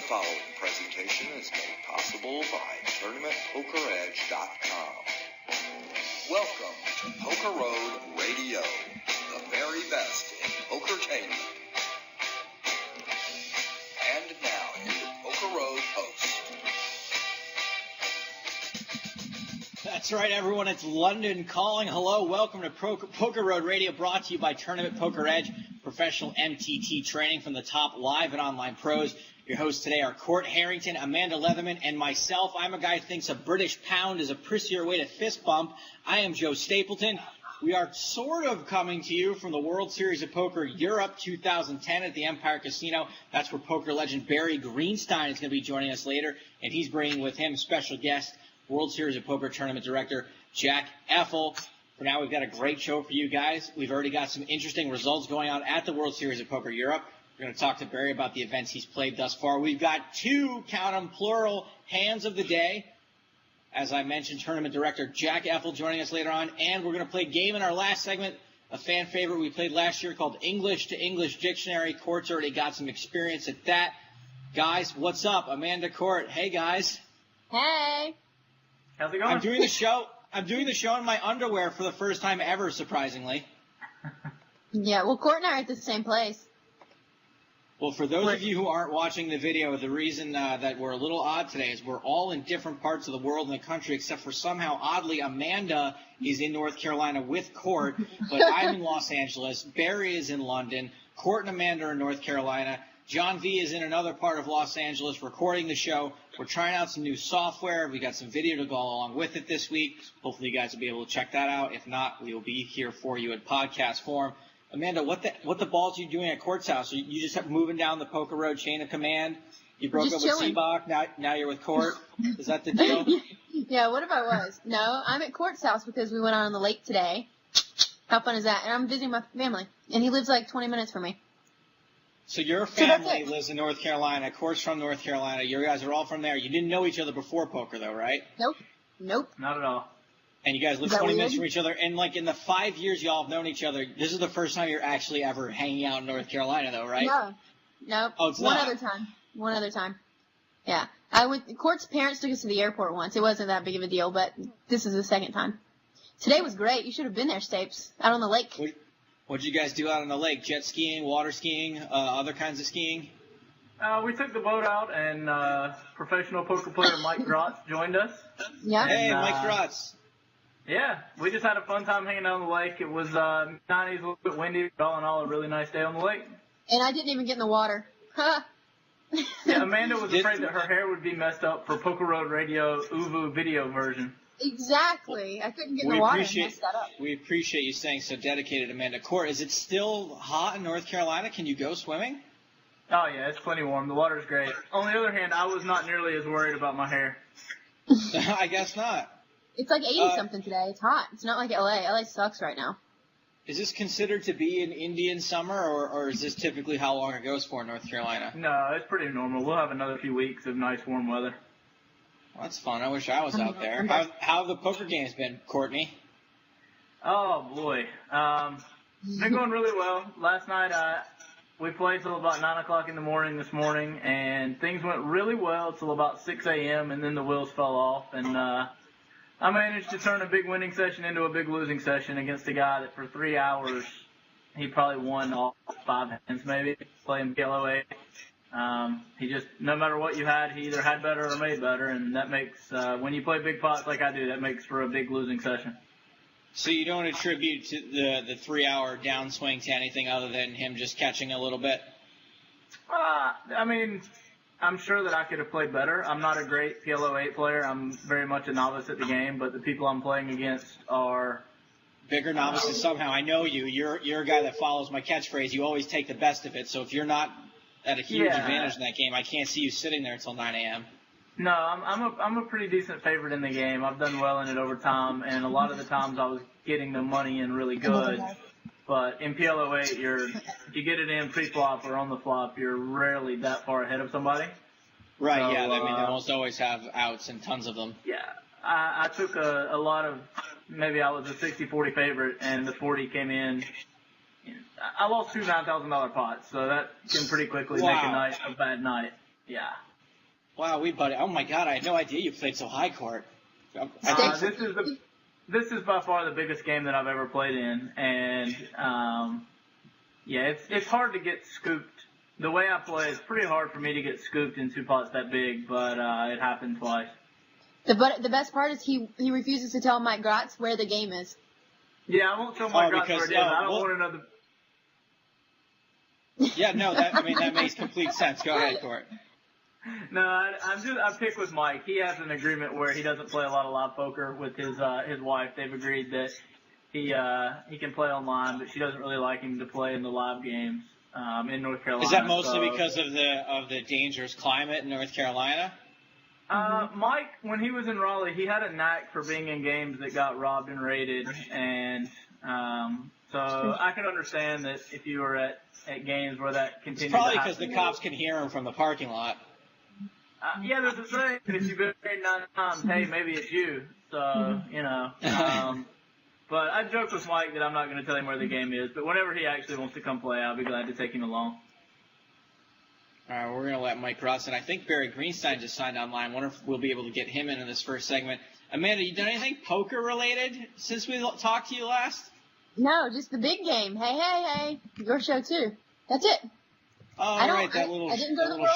following presentation is made possible by TournamentPokerEdge.com. Welcome to Poker Road Radio, the very best in pokertainment. And now, your Poker Road host. That's right, everyone. It's London calling. Hello, welcome to Poker Road Radio, brought to you by Tournament Poker Edge, professional MTT training from the top live and online pros. Your hosts today are Court Harrington, Amanda Leatherman, and myself. I'm a guy who thinks a British pound is a prissier way to fist bump. I am Joe Stapleton. We are sort of coming to you from the World Series of Poker Europe 2010 at the Empire Casino. That's where poker legend Barry Greenstein is going to be joining us later, and he's bringing with him special guest, World Series of Poker Tournament Director Jack Effel. For now, we've got a great show for you guys. We've already got some interesting results going on at the World Series of Poker Europe. We're going to talk to Barry about the events he's played thus far. We've got two, count them, plural, hands of the day. As I mentioned, Tournament Director Jack Effel joining us later on. And we're going to play a game in our last segment, a fan favorite we played last year called English to English Dictionary. Court's already got some experience at that. Guys, what's up? Amanda, Court. Hey, guys. Hey. How's it going? I'm doing the show in my underwear for the first time ever, surprisingly. Yeah, well, Court and I are at the same place. Well, for those of you who aren't watching the video, the reason that we're a little odd today is we're all in different parts of the world and the country, except for somehow, oddly, Amanda is in North Carolina with Court, but I'm in Los Angeles. Barry is in London. Court and Amanda are in North Carolina. John V is in another part of Los Angeles recording the show. We're trying out some new software. We got some video to go along with it this week. Hopefully you guys will be able to check that out. If not, we will be here for you in podcast form. Amanda, what the balls are you doing at Court's house? Are you just moving down the Poker Road chain of command? You broke up with Seabach, now you're with Court? Is that the deal? Yeah, what if I was? No, I'm at Court's house because we went out on the lake today. How fun is that? And I'm visiting my family, and he lives like 20 minutes from me. So your family lives in North Carolina. Court's from North Carolina. You guys are all from there. You didn't know each other before poker, though, right? Nope. Not at all. And you guys live 20 minutes from each other. And, like, in the 5 years y'all have known each other, this is the first time you're actually ever hanging out in North Carolina, though, right? No. Oh, it's One not? One other time. Yeah. Court's parents took us to the airport once. It wasn't that big of a deal, but this is the second time. Today was great. You should have been there, Stapes. Out on the lake. What'd you guys do out on the lake? Jet skiing, water skiing, other kinds of skiing? We took the boat out, and professional poker player Mike Grotz joined us. Yeah. Hey, Mike Grotz. Yeah, we just had a fun time hanging out on the lake. It was 90s, a little bit windy, but all in all, a really nice day on the lake. And I didn't even get in the water. Yeah, Amanda was afraid that her hair would be messed up for Poker Road Radio ooVoo video version. Exactly. I couldn't get in the water and mess that up. We appreciate you staying so dedicated, Amanda. Court, is it still hot in North Carolina? Can you go swimming? Oh, yeah, it's plenty warm. The water's great. On the other hand, I was not nearly as worried about my hair. I guess not. It's like 80-something today. It's hot. It's not like L.A. L.A. sucks right now. Is this considered to be an Indian summer, or is this typically how long it goes for in North Carolina? No, it's pretty normal. We'll have another few weeks of nice warm weather. Well, that's fun. I wish I was out there. How have the poker games been, Courtney? Oh, boy. Been going really well. Last night, we played till about 9 o'clock in the morning this morning, and things went really well till about 6 a.m., and then the wheels fell off, and I managed to turn a big winning session into a big losing session against a guy that for 3 hours, he probably won all 5 hands maybe, playing PLO8. He just, no matter what you had, he either had better or made better, and that makes, when you play big pots like I do, that makes for a big losing session. So you don't attribute to the 3-hour downswing to anything other than him just catching a little bit? I mean, I'm sure that I could have played better. I'm not a great PLO8 player. I'm very much a novice at the game, but the people I'm playing against are bigger novices somehow. I know you. You're a guy that follows my catchphrase. You always take the best of it. So if you're not at a huge advantage in that game, I can't see you sitting there until 9 a.m. No, I'm a pretty decent favorite in the game. I've done well in it over time, and a lot of the times I was getting the money in really good. But in PLO8, if you get it in pre-flop or on the flop, you're rarely that far ahead of somebody. Right, so, yeah. I mean, they almost always have outs and tons of them. Yeah. I took a lot of, maybe I was a 60-40 favorite, and the 40 came in. I lost two $9,000 pots, so that can pretty quickly make a bad night. Yeah. Wow, oh my God, I had no idea you played so high court. This is by far the biggest game that I've ever played in, and it's hard to get scooped. The way I play, it's pretty hard for me to get scooped in 2 pots that big, but it happened twice. The best part is he refuses to tell Mike Grotz where the game is. Yeah, I won't tell Mike Grotz where it is. I don't want another. Yeah, no, that makes complete sense. Go ahead, Court. No, I pick with Mike. He has an agreement where he doesn't play a lot of live poker with his wife. They've agreed that he can play online, but she doesn't really like him to play in the live games in North Carolina. Is that mostly because of the dangerous climate in North Carolina? Mike, when he was in Raleigh, he had a knack for being in games that got robbed and raided, and so I can understand that if you were at games where that continues. It's probably because the cops can hear him from the parking lot. Yeah, there's a saying that if you've been married 9 times, hey, maybe it's you. So, you know. But I joke with Mike that I'm not going to tell him where the game is. But whenever he actually wants to come play, I'll be glad to take him along. All right, we're going to let Mike Grotz, and I think Barry Greenstein just signed online. I wonder if we'll be able to get him in this first segment. Amanda, you done anything poker-related since we talked to you last? No, just the big game. Hey. Your show, too. That's it. Oh, right, that little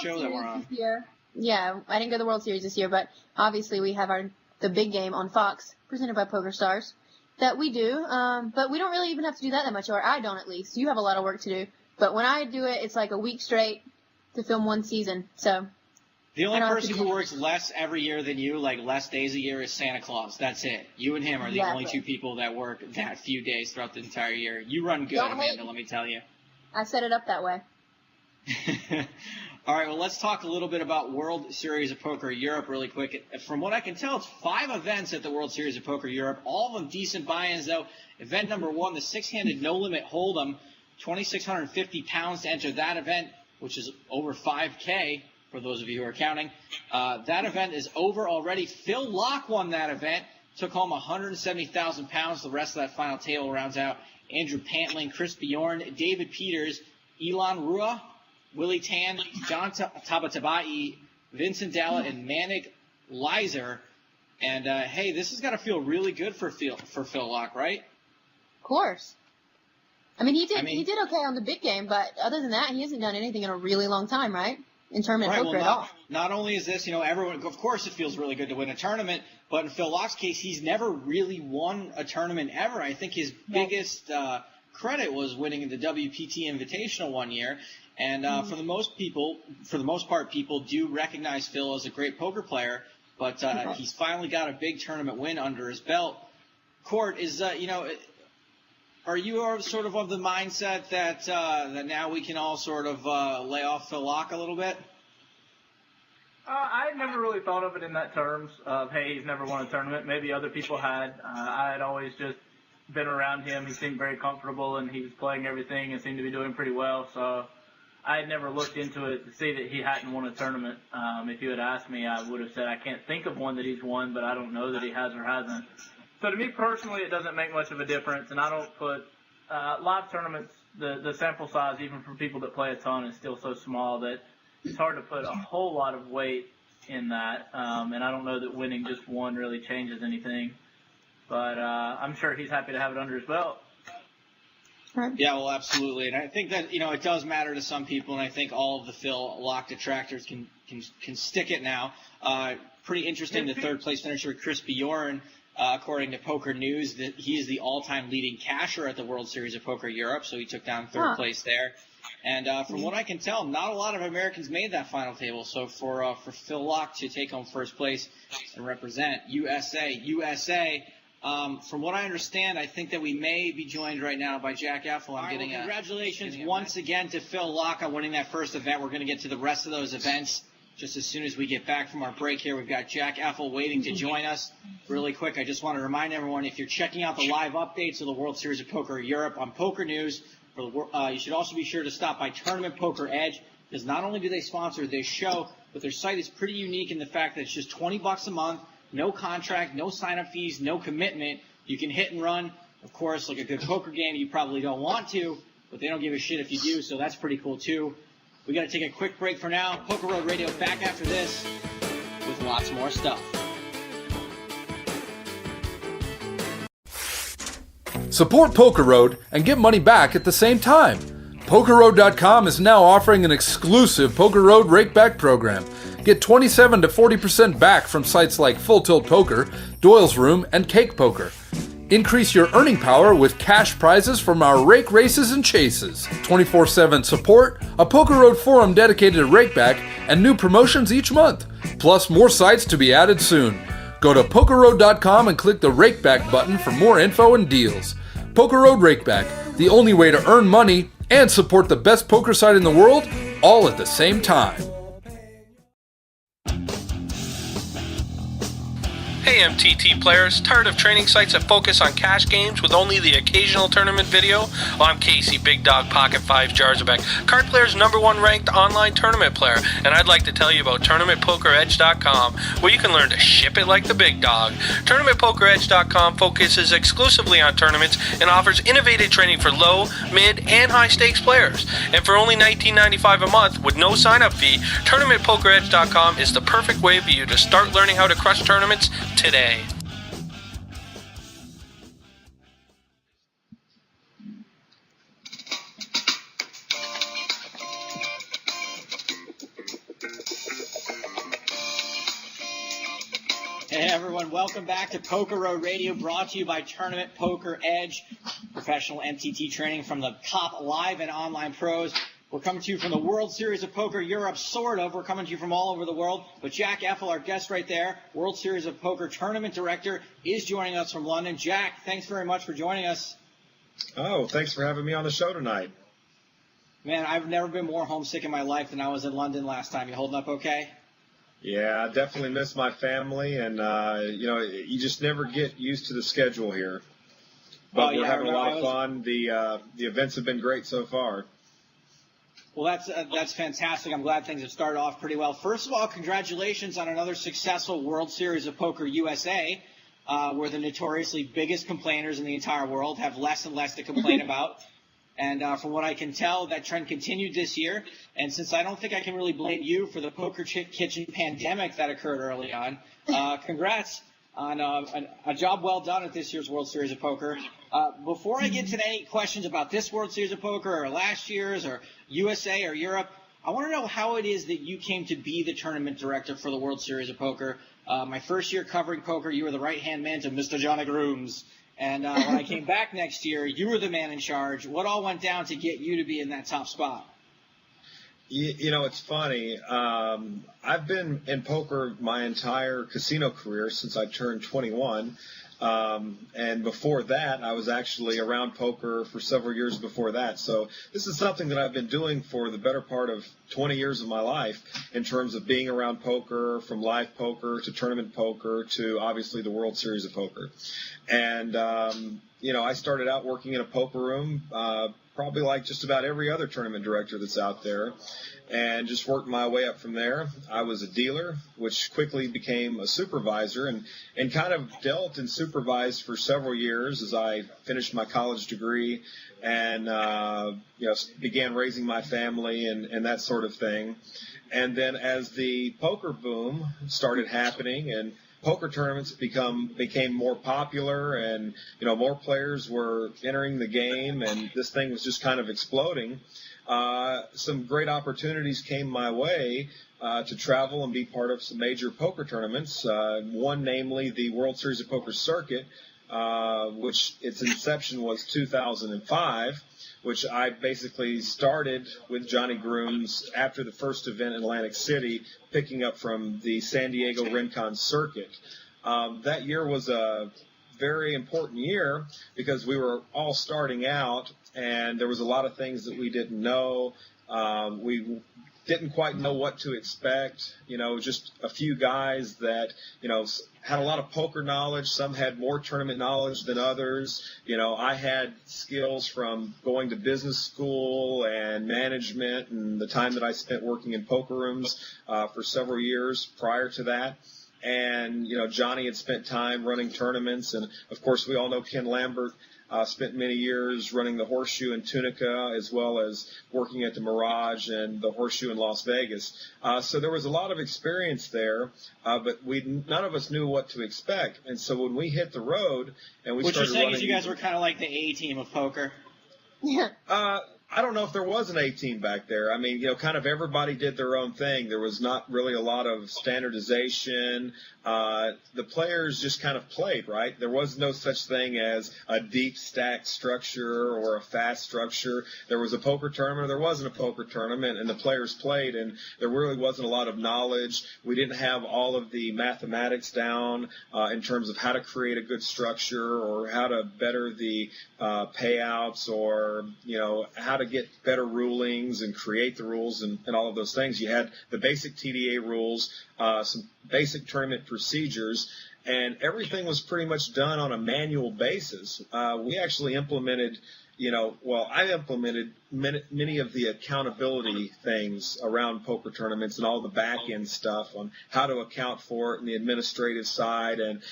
show that we're on. This year. Yeah, I didn't go to the World Series this year, but obviously we have the big game on Fox, presented by PokerStars, that we do. But we don't really even have to do that much, or I don't at least. You have a lot of work to do. But when I do it, it's like a week straight to film 1 season. So the only person who works less every year than you, like less days a year, is Santa Claus. That's it. You and him are the only 2 people that work that few days throughout the entire year. You run good, Amanda, let me tell you. I set it up that way. All right, well, let's talk a little bit about World Series of Poker Europe really quick. From what I can tell, it's 5 events at the World Series of Poker Europe, all of them decent buy-ins, though. Event number 1, the 6-handed no-limit hold'em, £2,650 to enter that event, which is over $5K for those of you who are counting. That event is over already. Phil Locke won that event, took home £170,000. The rest of that final table rounds out Andrew Pantling, Chris Bjorn, David Peters, Elon Rua, Willie Tan, John Tabatabai, Vincent Dalla, and Manik Lizer. And, hey, this has got to feel really good for Phil Locke, right? Of course. I mean, he did okay on the big game, but other than that, he hasn't done anything in a really long time, right? In tournament poker at all. Not only is this, everyone, of course it feels really good to win a tournament, but in Phil Locke's case, he's never really won a tournament ever. I think his biggest credit was winning the WPT Invitational one year. And for the most part, people do recognize Phil as a great poker player, but he's finally got a big tournament win under his belt. Court, is are you sort of the mindset that now we can all sort of lay off Phil Locke a little bit? I had never really thought of it in that terms of, hey, he's never won a tournament. Maybe other people had. I had always just been around him. He seemed very comfortable, and he was playing everything and seemed to be doing pretty well. So I had never looked into it to see that he hadn't won a tournament. If you had asked me, I would have said I can't think of one that he's won, but I don't know that he has or hasn't. So to me personally, it doesn't make much of a difference, and I don't put live tournaments, the sample size, even for people that play a ton, is still so small that it's hard to put a whole lot of weight in that, and I don't know that winning just one really changes anything. But I'm sure he's happy to have it under his belt. Yeah, well, absolutely. And I think that, it does matter to some people, and I think all of the Phil Locke detractors can stick it now. Pretty interesting, the third place finisher, Chris Bjorn, according to Poker News, that he is the all-time leading casher at the World Series of Poker Europe, so he took down third place there. And from what I can tell, not a lot of Americans made that final table. So for Phil Locke to take home first place and represent USA, from what I understand, I think that we may be joined right now by Jack Effel. Congratulations once again to Phil Locke on winning that first event. We're going to get to the rest of those events just as soon as we get back from our break here. We've got Jack Effel waiting to join us. Really quick, I just want to remind everyone, if you're checking out the live updates of the World Series of Poker Europe on Poker News, you should also be sure to stop by Tournament Poker Edge, because not only do they sponsor this show, but their site is pretty unique in the fact that it's just $20 a month, no contract, no sign-up fees, no commitment. You can hit and run. Of course, like a good poker game, you probably don't want to, but they don't give a shit if you do, so that's pretty cool too. We got to take a quick break for now. Poker Road Radio back after this with lots more stuff. Support Poker Road and get money back at the same time. PokerRoad.com is now offering an exclusive Poker Road Rakeback program. Get 27 to 40% back from sites like Full Tilt Poker, Doyle's Room, and Cake Poker. Increase your earning power with cash prizes from our rake races and chases. 24/7 support, a Poker Road forum dedicated to Rakeback, and new promotions each month. Plus more sites to be added soon. Go to PokerRoad.com and click the Rakeback button for more info and deals. Poker Road Rakeback, the only way to earn money and support the best poker site in the world, all at the same time. Hey MTT players, tired of training sites that focus on cash games with only the occasional tournament video? Well, I'm Casey, Big Dog Pocket 5 Jarzabek, Card Player's #1 ranked online tournament player, and I'd like to tell you about TournamentPokerEdge.com, where you can learn to ship it like the big dog. TournamentPokerEdge.com focuses exclusively on tournaments and offers innovative training for low, mid, and high stakes players. And for only $19.95 a month with no sign-up fee, TournamentPokerEdge.com is the perfect way for you to start learning how to crush tournaments today. Hey everyone, welcome back to Poker Road Radio, brought to you by Tournament Poker Edge, professional MTT training from the top live and online pros. We're coming to you from the World Series of Poker Europe, sort of. We're coming to you from all over the world. But Jack Effel, our guest right there, World Series of Poker Tournament Director, is joining us from London. Jack, thanks very much for joining us. Oh, thanks for having me on the show tonight. Man, I've never been more homesick in my life than I was in London last time. You holding up okay? Yeah, I definitely miss my family, and, you just never get used to the schedule here. But we're having a lot of fun. The events have been great so far. Well, that's fantastic. I'm glad things have started off pretty well. First of all, congratulations on another successful World Series of Poker USA, where the notoriously biggest complainers in the entire world have less and less to complain about. And from what I can tell, that trend continued this year. And since I don't think I can really blame you for the Poker Kitchen pandemic that occurred early on, congrats on a job well done at this year's World Series of Poker. Before I get to any questions about this World Series of Poker or last year's or USA or Europe, I want to know how it is that you came to be the tournament director for the World Series of Poker. My first year covering poker, you were the right-hand man to Mr. Johnny Grooms. And when I came back next year, you were the man in charge. What all went down to get you to be in that top spot? You know, it's funny. I've been in poker my entire casino career since I turned 21. And before that, I was actually around poker for several years before that. So this is something that I've been doing for the better part of 20 years of my life in terms of being around poker, from live poker to tournament poker to obviously the World Series of Poker. And, I started out working in a poker room, probably like just about every other tournament director that's out there, and just worked my way up from there. I was a dealer, which quickly became a supervisor, and kind of dealt and supervised for several years as I finished my college degree and began raising my family and that sort of thing. And then as the poker boom started happening and poker tournaments became more popular, and more players were entering the game, and this thing was just kind of exploding. Some great opportunities came my way to travel and be part of some major poker tournaments. One, namely, the World Series of Poker circuit, which its inception was 2005. Which I basically started with Johnny Grooms after the first event in Atlantic City, picking up from the San Diego Rincon circuit. That year was a very important year because we were all starting out, and there was a lot of things that we didn't know. We didn't quite know what to expect. Just a few guys that, had a lot of poker knowledge. Some had more tournament knowledge than others. I had skills from going to business school and management and the time that I spent working in poker rooms for several years prior to that. And, Johnny had spent time running tournaments. And, of course, we all know Ken Lambert Spent many years running the Horseshoe in Tunica, as well as working at the Mirage and the Horseshoe in Las Vegas. So there was a lot of experience there, but none of us knew what to expect. And so when we hit the road and we what started you're saying running, is you guys were kind of like the A team of poker. Yeah. I don't know if there was an A team back there. I mean, kind of everybody did their own thing. There was not really a lot of standardization. The players just kind of played, right? There was no such thing as a deep stack structure or a fast structure. There was a poker tournament or there wasn't a poker tournament, and the players played, and there really wasn't a lot of knowledge. We didn't have all of the mathematics down in terms of how to create a good structure or how to better the payouts or, how to get better rulings and create the rules and all of those things. You had the basic TDA rules, some basic tournament procedures, and everything was pretty much done on a manual basis. We actually implemented, I implemented many of the accountability things around poker tournaments and all the back-end stuff on how to account for it and the administrative side and,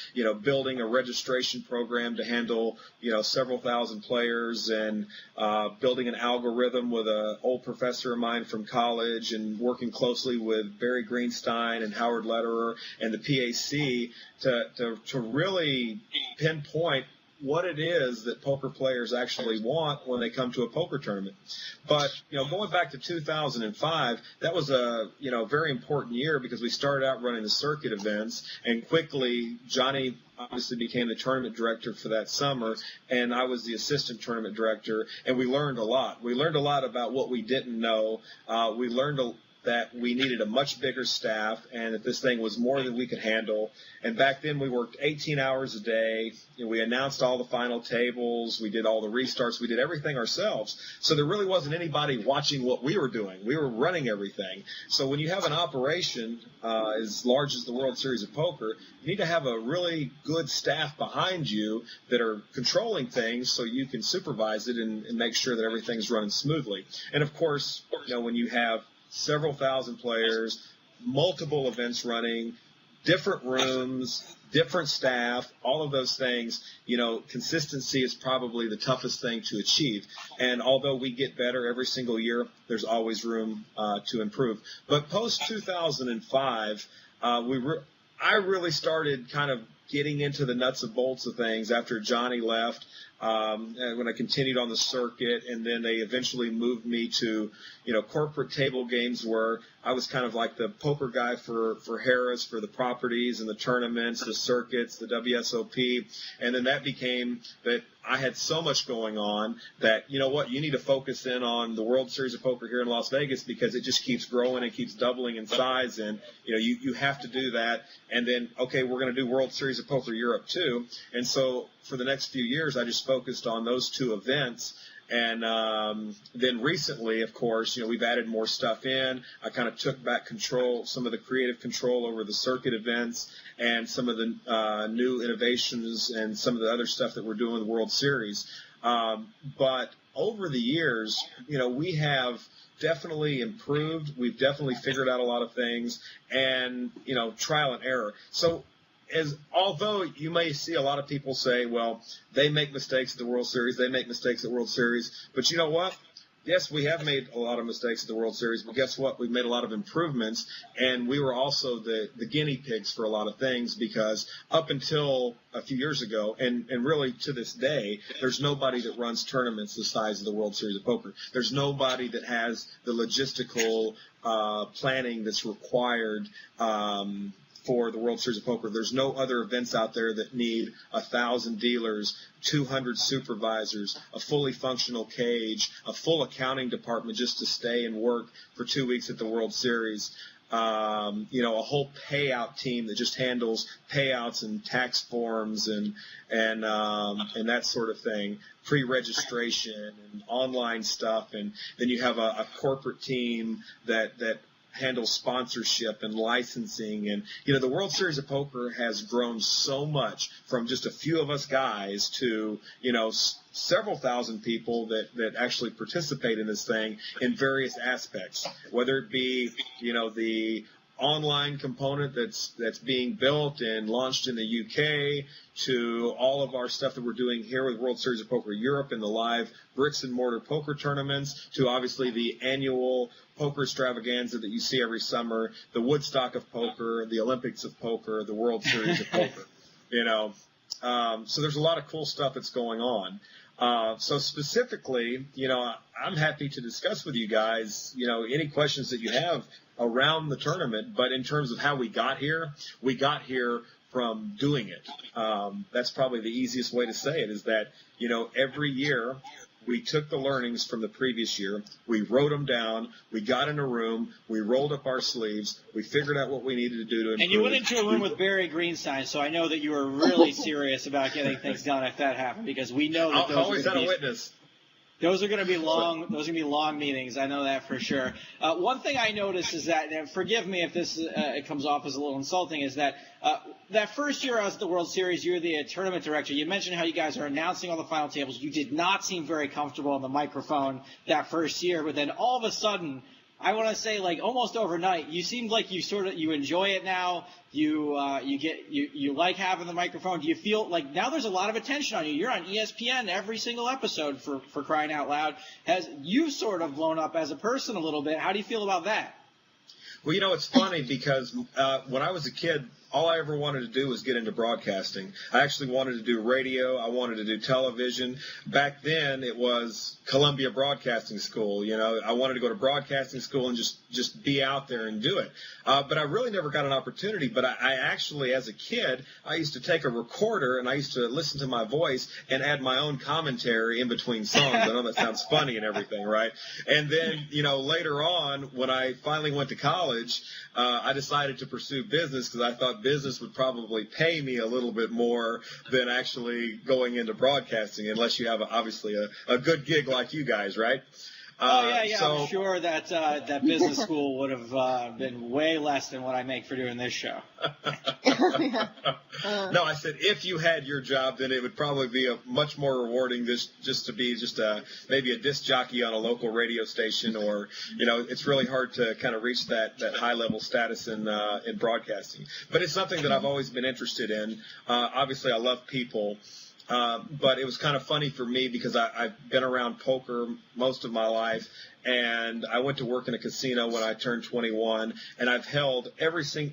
building a registration program to handle, several thousand players and building an algorithm with an old professor of mine from college and working closely with Barry Greenstein and Howard Lederer and the PAC to really pinpoint what it is that poker players actually want when they come to a poker tournament. But, going back to 2005, that was a, very important year because we started out running the circuit events, and quickly Johnny obviously became the tournament director for that summer, and I was the assistant tournament director, and we learned a lot. We learned a lot about what we didn't know. We learned that we needed a much bigger staff and that this thing was more than we could handle. And back then we worked 18 hours a day. We announced all the final tables. We did all the restarts. We did everything ourselves. So there really wasn't anybody watching what we were doing. We were running everything. So when you have an operation as large as the World Series of Poker, you need to have a really good staff behind you that are controlling things so you can supervise it and make sure that everything's running smoothly. And of course, when you have several thousand players, multiple events running, different rooms, different staff, all of those things, consistency is probably the toughest thing to achieve. And although we get better every single year, there's always room to improve. But post 2005, I really started kind of getting into the nuts and bolts of things after Johnny left. When I continued on the circuit, and then they eventually moved me to, corporate table games where I was kind of like the poker guy for Harris, for the properties and the tournaments, the circuits, the WSOP, and then that became that I had so much going on that, you need to focus in on the World Series of Poker here in Las Vegas because it just keeps growing and keeps doubling in size, and, you have to do that, and then, okay, we're going to do World Series of Poker Europe too, and so for the next few years, I just focused on those two events. And then recently, of course, we've added more stuff in. I kind of took back some of the creative control over the circuit events and some of the new innovations and some of the other stuff that we're doing in the World Series. But over the years, we have definitely improved. We've definitely figured out a lot of things and, trial and error. So although you may see a lot of people say, well, they make mistakes at the World Series, they make mistakes at World Series, but you know what? Yes, we have made a lot of mistakes at the World Series, but guess what? We've made a lot of improvements, and we were also the guinea pigs for a lot of things because up until a few years ago, and really to this day, there's nobody that runs tournaments the size of the World Series of Poker. There's nobody that has the logistical planning that's required for the World Series of Poker. There's no other events out there that need 1,000 dealers, 200 supervisors, a fully functional cage, a full accounting department just to stay and work for 2 weeks at the World Series. A whole payout team that just handles payouts and tax forms and that sort of thing, pre-registration and online stuff, and then you have a corporate team that handles sponsorship and licensing. And, the World Series of Poker has grown so much from just a few of us guys to, several thousand people that actually participate in this thing in various aspects, whether it be, the online component that's being built and launched in the UK, to all of our stuff that we're doing here with World Series of Poker Europe and the live bricks and mortar poker tournaments, to obviously the annual poker extravaganza that you see every summer, the Woodstock of poker, the Olympics of poker, the World Series of poker. So there's a lot of cool stuff that's going on. So specifically, I'm happy to discuss with you guys, any questions that you have around the tournament. But in terms of how we got here from doing it. That's probably the easiest way to say it, is that, every year we took the learnings from the previous year, we wrote them down, we got in a room, we rolled up our sleeves, we figured out what we needed to do to improve. And you went into a room with Barry Greenstein, so I know that you were really serious about getting things done if that happened, because we know that I'll always have a witness. Those are going to be long. Those are going to be long meetings. I know that for sure. One thing I noticed is that, and forgive me if this it comes off as a little insulting, is that that first year I was at the World Series, you're the tournament director. You mentioned how you guys are announcing all the final tables. You did not seem very comfortable on the microphone that first year, but then all of a sudden, I want to say like almost overnight, you seemed like you enjoy it now. You like having the microphone. Do you feel like now there's a lot of attention on you? You're on ESPN every single episode for crying out loud. You've sort of blown up as a person a little bit. How do you feel about that? Well, it's funny because when I was a kid, all I ever wanted to do was get into broadcasting. I actually wanted to do radio. I wanted to do television. Back then, it was Columbia Broadcasting School. I wanted to go to broadcasting school and just be out there and do it. But I really never got an opportunity. But I actually, as a kid, I used to take a recorder and I used to listen to my voice and add my own commentary in between songs. I know that sounds funny and everything, right? And then, later on, when I finally went to college, I decided to pursue business because I thought business would probably pay me a little bit more than actually going into broadcasting, unless you have obviously a good gig like you guys, right? I'm sure that that business school would have been way less than what I make for doing this show. No, I said if you had your job, then it would probably be much more rewarding just to be maybe a disc jockey on a local radio station, or it's really hard to kind of reach that high level status in broadcasting. But it's something that I've always been interested in. Obviously, I love people. But it was kind of funny for me because I've been around poker most of my life, and I went to work in a casino when I turned 21, and I've held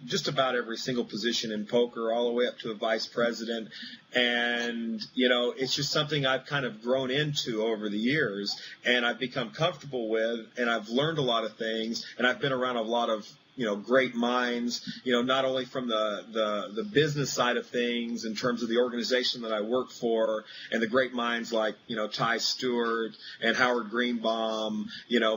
just about every single position in poker, all the way up to a vice president. And, it's just something I've kind of grown into over the years, and I've become comfortable with, and I've learned a lot of things, and I've been around a lot of great minds, not only from the business side of things in terms of the organization that I work for, and the great minds like, Ty Stewart and Howard Greenbaum,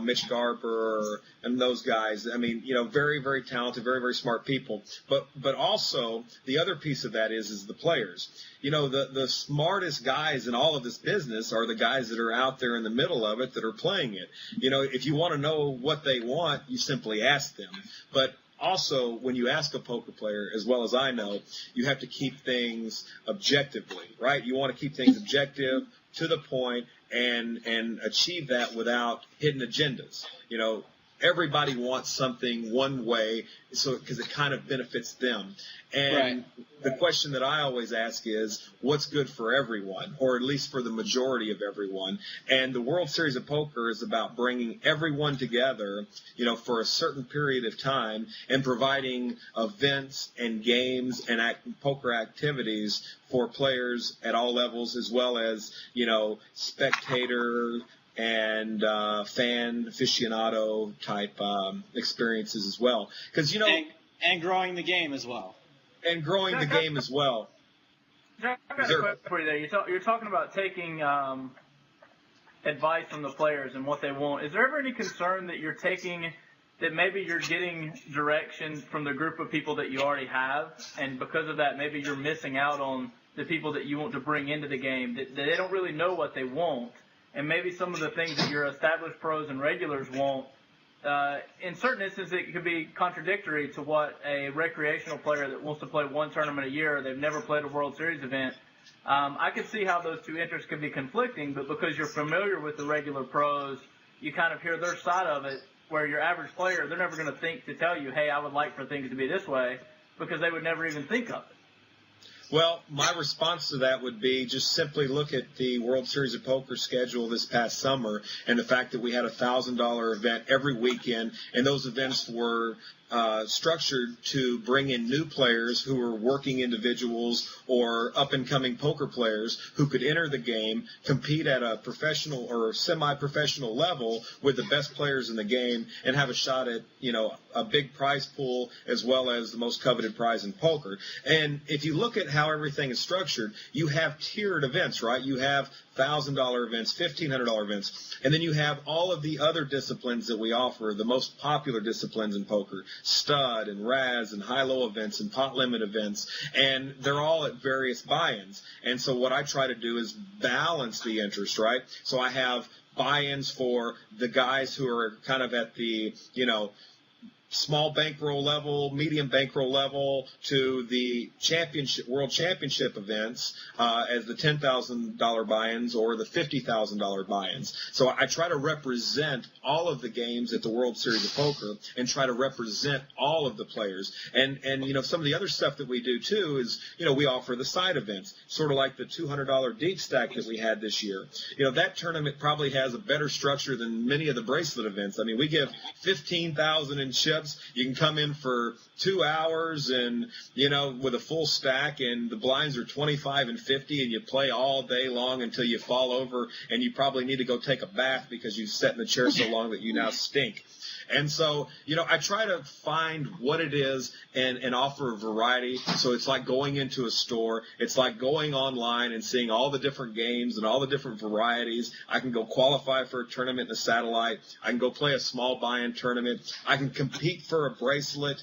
Mitch Garber and those guys. I mean, very, very talented, very, very smart people. But also the other piece of that is the players. The smartest guys in all of this business are the guys that are out there in the middle of it that are playing it. If you want to know what they want, you simply ask them. But also, when you ask a poker player, as well as I know, you have to keep things objectively, right? You want to keep things objective, to the point, and achieve that without hidden agendas. Everybody wants something one way, because it kind of benefits them. And the question that I always ask is, what's good for everyone, or at least for the majority of everyone? And the World Series of Poker is about bringing everyone together, for a certain period of time, and providing events and games and poker activities for players at all levels, as well as, spectator and fan aficionado type experiences as well. Because and growing the game as well. And growing the game as well. Jack, I got a question for you there. You're talking about taking advice from the players and what they want. Is there ever any concern that maybe you're getting direction from the group of people that you already have, and because of that, maybe you're missing out on the people that you want to bring into the game, that they don't really know what they want? And maybe some of the things that your established pros and regulars want, in certain instances, it could be contradictory to what a recreational player that wants to play one tournament a year, they've never played a World Series event. I could see how those two interests could be conflicting, but because you're familiar with the regular pros, you kind of hear their side of it. where your average player, they're never going to think to tell you, hey, I would like for things to be this way, because they would never even think of it. Well, my response to that would be just simply look at the World Series of Poker schedule this past summer and the fact that we had a $1,000 event every weekend, and those events were structured to bring in new players who were working individuals or up-and-coming poker players who could enter the game, compete at a professional or semi-professional level with the best players in the game, and have a shot at, a big prize pool as well as the most coveted prize in poker. And if you look at how everything is structured, you have tiered events, right? You have $1,000 events, $1,500 events, and then you have all of the other disciplines that we offer, the most popular disciplines in poker, stud and Raz and high-low events and pot limit events, and they're all at various buy-ins. And so what I try to do is balance the interest, right? So I have buy-ins for the guys who are kind of at the, small bankroll level, medium bankroll level, to the world championship events as the $10,000 buy-ins or the $50,000 buy-ins. So I try to represent all of the games at the World Series of Poker and try to represent all of the players. And some of the other stuff that we do too is, we offer the side events, sort of like the $200 deep stack that we had this year. That tournament probably has a better structure than many of the bracelet events. I mean, we give $15,000 in chips. You can come in for 2 hours and, with a full stack, and the blinds are 25 and 50, and you play all day long until you fall over, and you probably need to go take a bath because you've sat in the chair so long that you now stink. And so, I try to find what it is and offer a variety. So it's like going into a store. It's like going online and seeing all the different games and all the different varieties. I can go qualify for a tournament in a satellite. I can go play a small buy-in tournament. I can compete for a bracelet.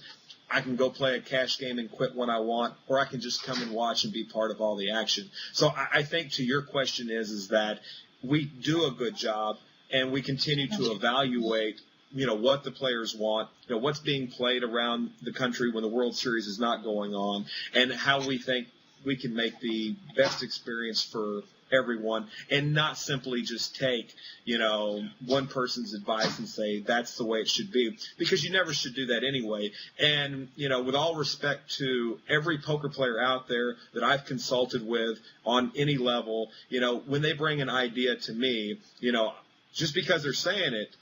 I can go play a cash game and quit when I want, or I can just come and watch and be part of all the action. So I think to your question is that we do a good job, and we continue to evaluate what the players want, what's being played around the country when the World Series is not going on, and how we think we can make the best experience for everyone, and not simply just take, one person's advice and say that's the way it should be, because you never should do that anyway. And, with all respect to every poker player out there that I've consulted with on any level, when they bring an idea to me, just because they're saying it,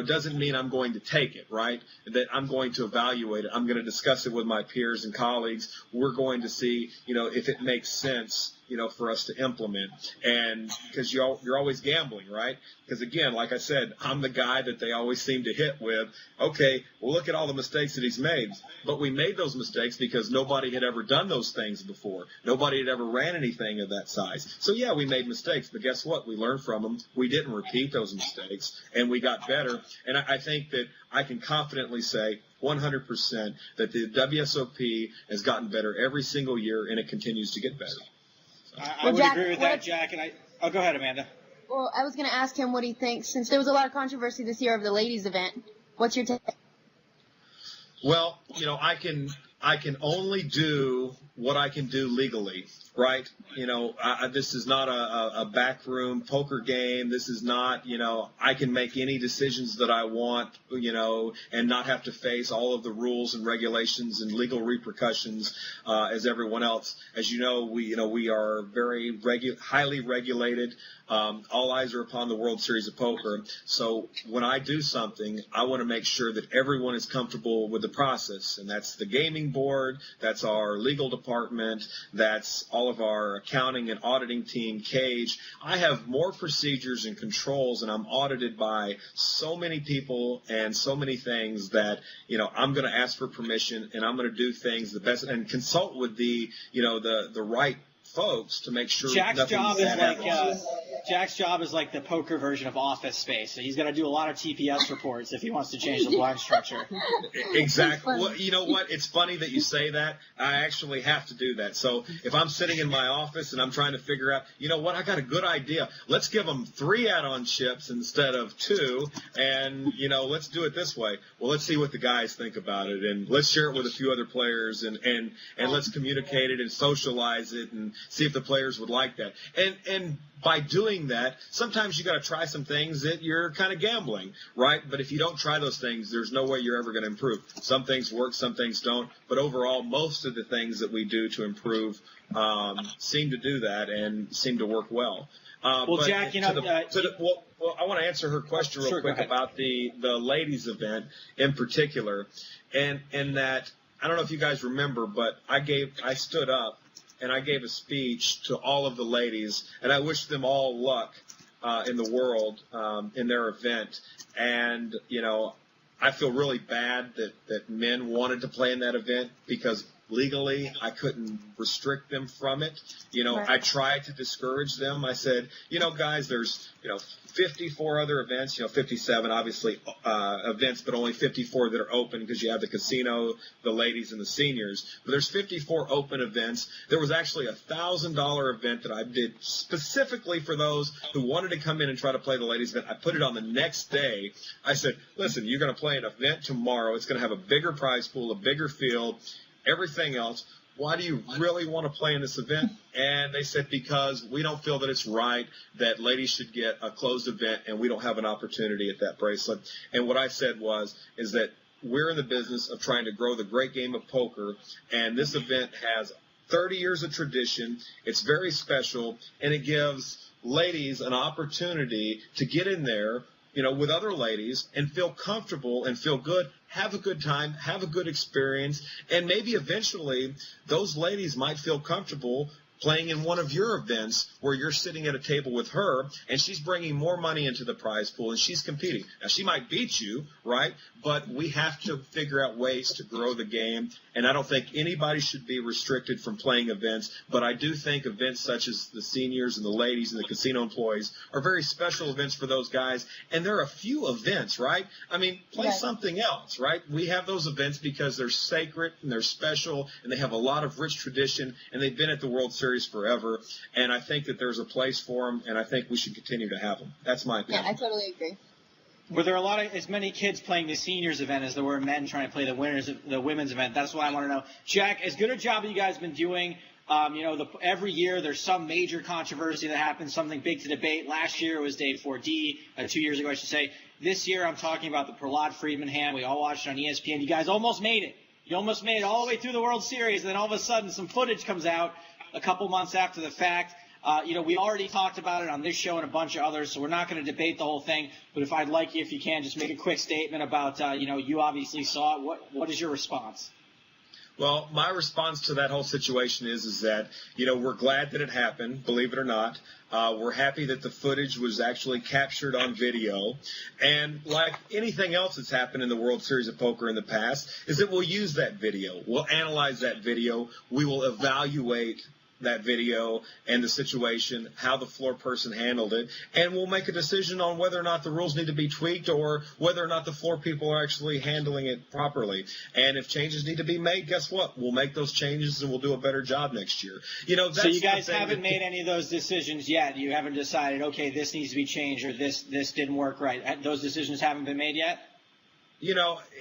doesn't mean I'm going to take it, right? That I'm going to evaluate it. I'm going to discuss it with my peers and colleagues. We're going to see, if it makes sense, for us to implement. And because you're always gambling, right? Because again, like I said, I'm the guy that they always seem to hit with, okay, well, look at all the mistakes that he's made. But we made those mistakes because nobody had ever done those things before. Nobody had ever ran anything of that size. So yeah, we made mistakes, but guess what? We learned from them. We didn't repeat those mistakes, and we got better. And I think that I can confidently say 100% that the WSOP has gotten better every single year, and it continues to get better. I would agree with that, Jack. And go ahead, Amanda. Well, I was going to ask him what he thinks, since there was a lot of controversy this year of the ladies' event. What's your take? Well, I can only do what I can do legally, right? This is not a backroom poker game. This is not, I can make any decisions that I want, and not have to face all of the rules and regulations and legal repercussions as everyone else. As you know, we are very highly regulated. All eyes are upon the World Series of Poker. So when I do something, I want to make sure that everyone is comfortable with the process, and that's the gaming board, that's our legal department, that's all of our accounting and auditing team, Cage. I have more procedures and controls, and I'm audited by so many people and so many things that, I'm going to ask for permission, and I'm going to do things the best and consult with the right folks to make sure Jack's job is like the poker version of Office Space. So he's got to do a lot of TPS reports if he wants to change the blind structure. Exactly. Well, you know what? It's funny that you say that. I actually have to do that. So if I'm sitting in my office and I'm trying to figure out, I got a good idea. Let's give them 3 add-on chips instead of 2, and, let's do it this way. Well, let's see what the guys think about it, and let's share it with a few other players, and let's communicate it and socialize it and see if the players would like that. And by doing that, sometimes you got to try some things that you're kind of gambling, right? But if you don't try those things, there's no way you're ever going to improve. Some things work, some things don't. But overall, most of the things that we do to improve seem to do that and seem to work well. Well, Jack, I want to answer her question real quick about the ladies event in particular, and that I don't know if you guys remember, but I stood up and I gave a speech to all of the ladies, and I wished them all luck in the world in their event. And I feel really bad that men wanted to play in that event because legally I couldn't restrict them from it. Right. I tried to discourage them. I said, guys, there's 54 other events, 57 obviously events, but only 54 that are open because you have the casino, the ladies, and the seniors. But there's 54 open events. There was actually a $1,000 event that I did specifically for those who wanted to come in and try to play the ladies event. I put it on the next day. I said, listen, you're going to play an event tomorrow. It's going to have a bigger prize pool, a bigger field, everything else. Why do you really want to play in this event? And they said, because we don't feel that it's right that ladies should get a closed event and we don't have an opportunity at that bracelet. And what I said is that we're in the business of trying to grow the great game of poker, and this event has 30 years of tradition. It's very special, and it gives ladies an opportunity to get in there, with other ladies and feel comfortable and feel good, have a good time, have a good experience, and maybe eventually those ladies might feel comfortable playing in one of your events where you're sitting at a table with her and she's bringing more money into the prize pool and she's competing. Now, she might beat you, right? But we have to figure out ways to grow the game, and I don't think anybody should be restricted from playing events, but I do think events such as the seniors and the ladies and the casino employees are very special events for those guys, and there are a few events, right? I mean, play something else, right? We have those events because they're sacred and they're special and they have a lot of rich tradition, and they've been at the World Series forever, and I think that there's a place for them, and I think we should continue to have them. That's my opinion. Yeah, I totally agree. Were there as many kids playing the seniors event as there were men trying to play the women's event? That's what I want to know. Jack, as good a job as you guys have been doing, every year there's some major controversy that happens, something big to debate. Last year it was Day 4D, 2 years ago I should say. This year I'm talking about the Prahlad Friedman hand. We all watched it on ESPN. You guys almost made it. You almost made it all the way through the World Series, and then all of a sudden some footage comes out a couple months after the fact. We already talked about it on this show and a bunch of others, so we're not going to debate the whole thing. But if I'd like you, if you can, just make a quick statement about, you obviously saw it. What is your response? Well, my response to that whole situation is that, we're glad that it happened, believe it or not. We're happy that the footage was actually captured on video. And like anything else that's happened in the World Series of Poker in the past, is that we'll use that video. We'll analyze that video. We will evaluate that video and the situation, how the floor person handled it, and we'll make a decision on whether or not the rules need to be tweaked or whether or not the floor people are actually handling it properly. And if changes need to be made, guess what? We'll make those changes and we'll do a better job next year. That's so you guys haven't made any of those decisions yet? You haven't decided, okay, this needs to be changed or this didn't work right? Those decisions haven't been made yet?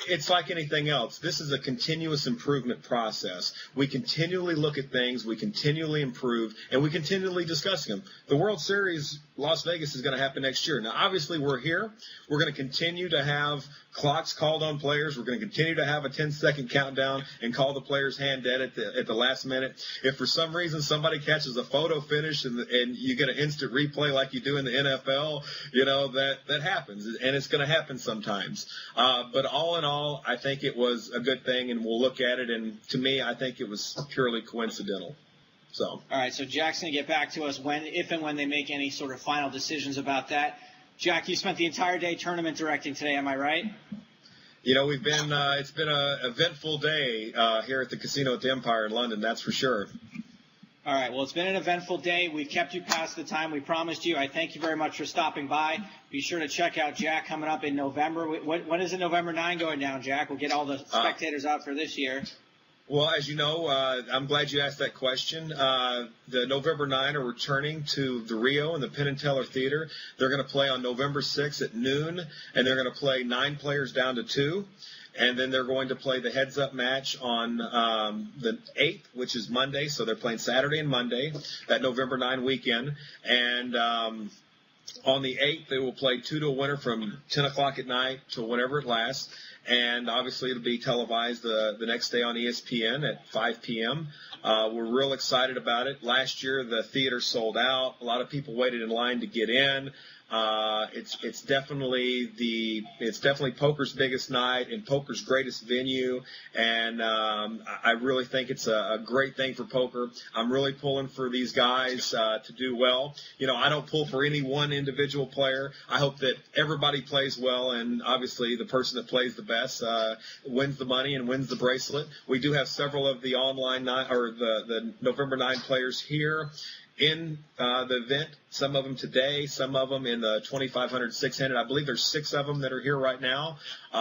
It's like anything else. This is a continuous improvement process. We continually look at things, we continually improve, and we continually discuss them. The World Series, Las Vegas, is going to happen next year. Now, obviously, we're here. We're going to continue to have clocks called on players. We're going to continue to have a 10-second countdown and call the player's hand dead at the last minute. If for some reason somebody catches a photo finish and you get an instant replay like you do in the NFL, that happens, and it's going to happen sometimes. But all in all, I think it was a good thing, and we'll look at it. And to me, I think it was purely coincidental. So. All right, so Jack's going to get back to us if and when they make any sort of final decisions about that. Jack, you spent the entire day tournament directing today, am I right? We've been it's been an eventful day here at the casino at the Empire in London, that's for sure. All right, well, it's been an eventful day. We've kept you past the time we promised you. I thank you very much for stopping by. Be sure to check out Jack coming up in November. When is it November 9 going down, Jack? We'll get all the spectators out for this year. Well, as you know, I'm glad you asked that question. The November 9 are returning to the Rio and the Penn and Teller Theater. They're going to play on November 6 at noon, and they're going to play 9 players down to 2. And then they're going to play the heads-up match on the 8th, which is Monday. So they're playing Saturday and Monday, that November 9 weekend. And on the 8th, they will play 2 to a winner from 10 o'clock at night to whenever it lasts. And obviously it'll be televised the next day on ESPN at 5 p.m. We're real excited about it. Last year, the theater sold out. A lot of people waited in line to get in. It's definitely poker's biggest night and poker's greatest venue, and I really think it's a great thing for poker. I'm really pulling for these guys to do well. I don't pull for any one individual player. I hope that everybody plays well, and obviously the person that plays the best wins the money and wins the bracelet. We do have several of the online the November 9 players here in the event, some of them today, some of them in the 2,500, 600. I believe there's 6 of them that are here right now.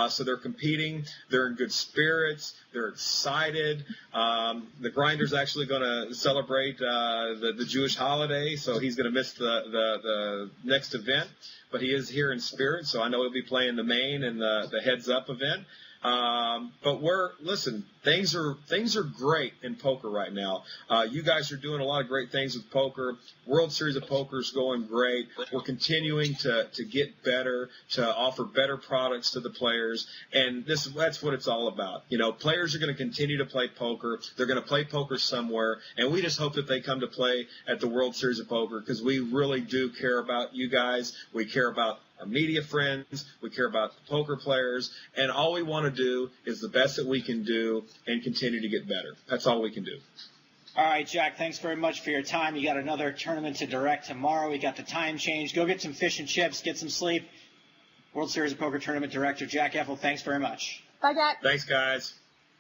So they're competing. They're in good spirits. They're excited. The grinder's actually going to celebrate the Jewish holiday, so he's going to miss the next event. But he is here in spirit, so I know he'll be playing the main and the heads-up event. But listen, things are great in poker right now. You guys are doing a lot of great things with poker. World Series of Poker is going great. We're continuing to get better, to offer better products to the players, and that's what it's all about. Players are going to continue to play poker. They're going to play poker somewhere, and we just hope that they come to play at the World Series of Poker because we really do care about you guys. We care about our media friends, we care about the poker players, and all we want to do is the best that we can do and continue to get better. That's all we can do. All right, Jack, thanks very much for your time. You got another tournament to direct tomorrow. We got the time change. Go get some fish and chips, get some sleep. World Series of Poker Tournament Director Jack Effel, thanks very much. Bye, Jack. Thanks, guys.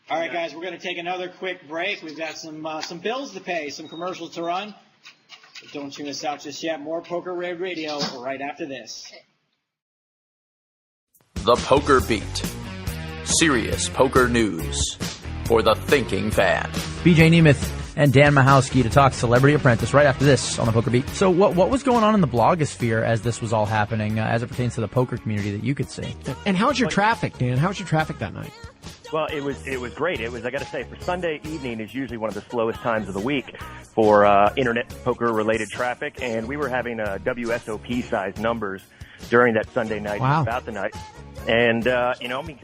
All right, guys, we're going to take another quick break. We've got some bills to pay, some commercials to run. But don't tune us out just yet. More Poker Red Radio right after this. The Poker Beat. Serious poker news for the thinking fan. BJ Nemeth and Dan Mahowski to talk Celebrity Apprentice right after this on the Poker Beat. So what was going on in the blogosphere as this was all happening, as it pertains to the poker community that you could see? And how was your traffic, Dan? How was your traffic that night? Well, it was great. It was, I got to say, for Sunday evening is usually one of the slowest times of the week for internet poker-related traffic, and we were having WSOP-sized numbers during that Sunday night. Wow. About the night. And,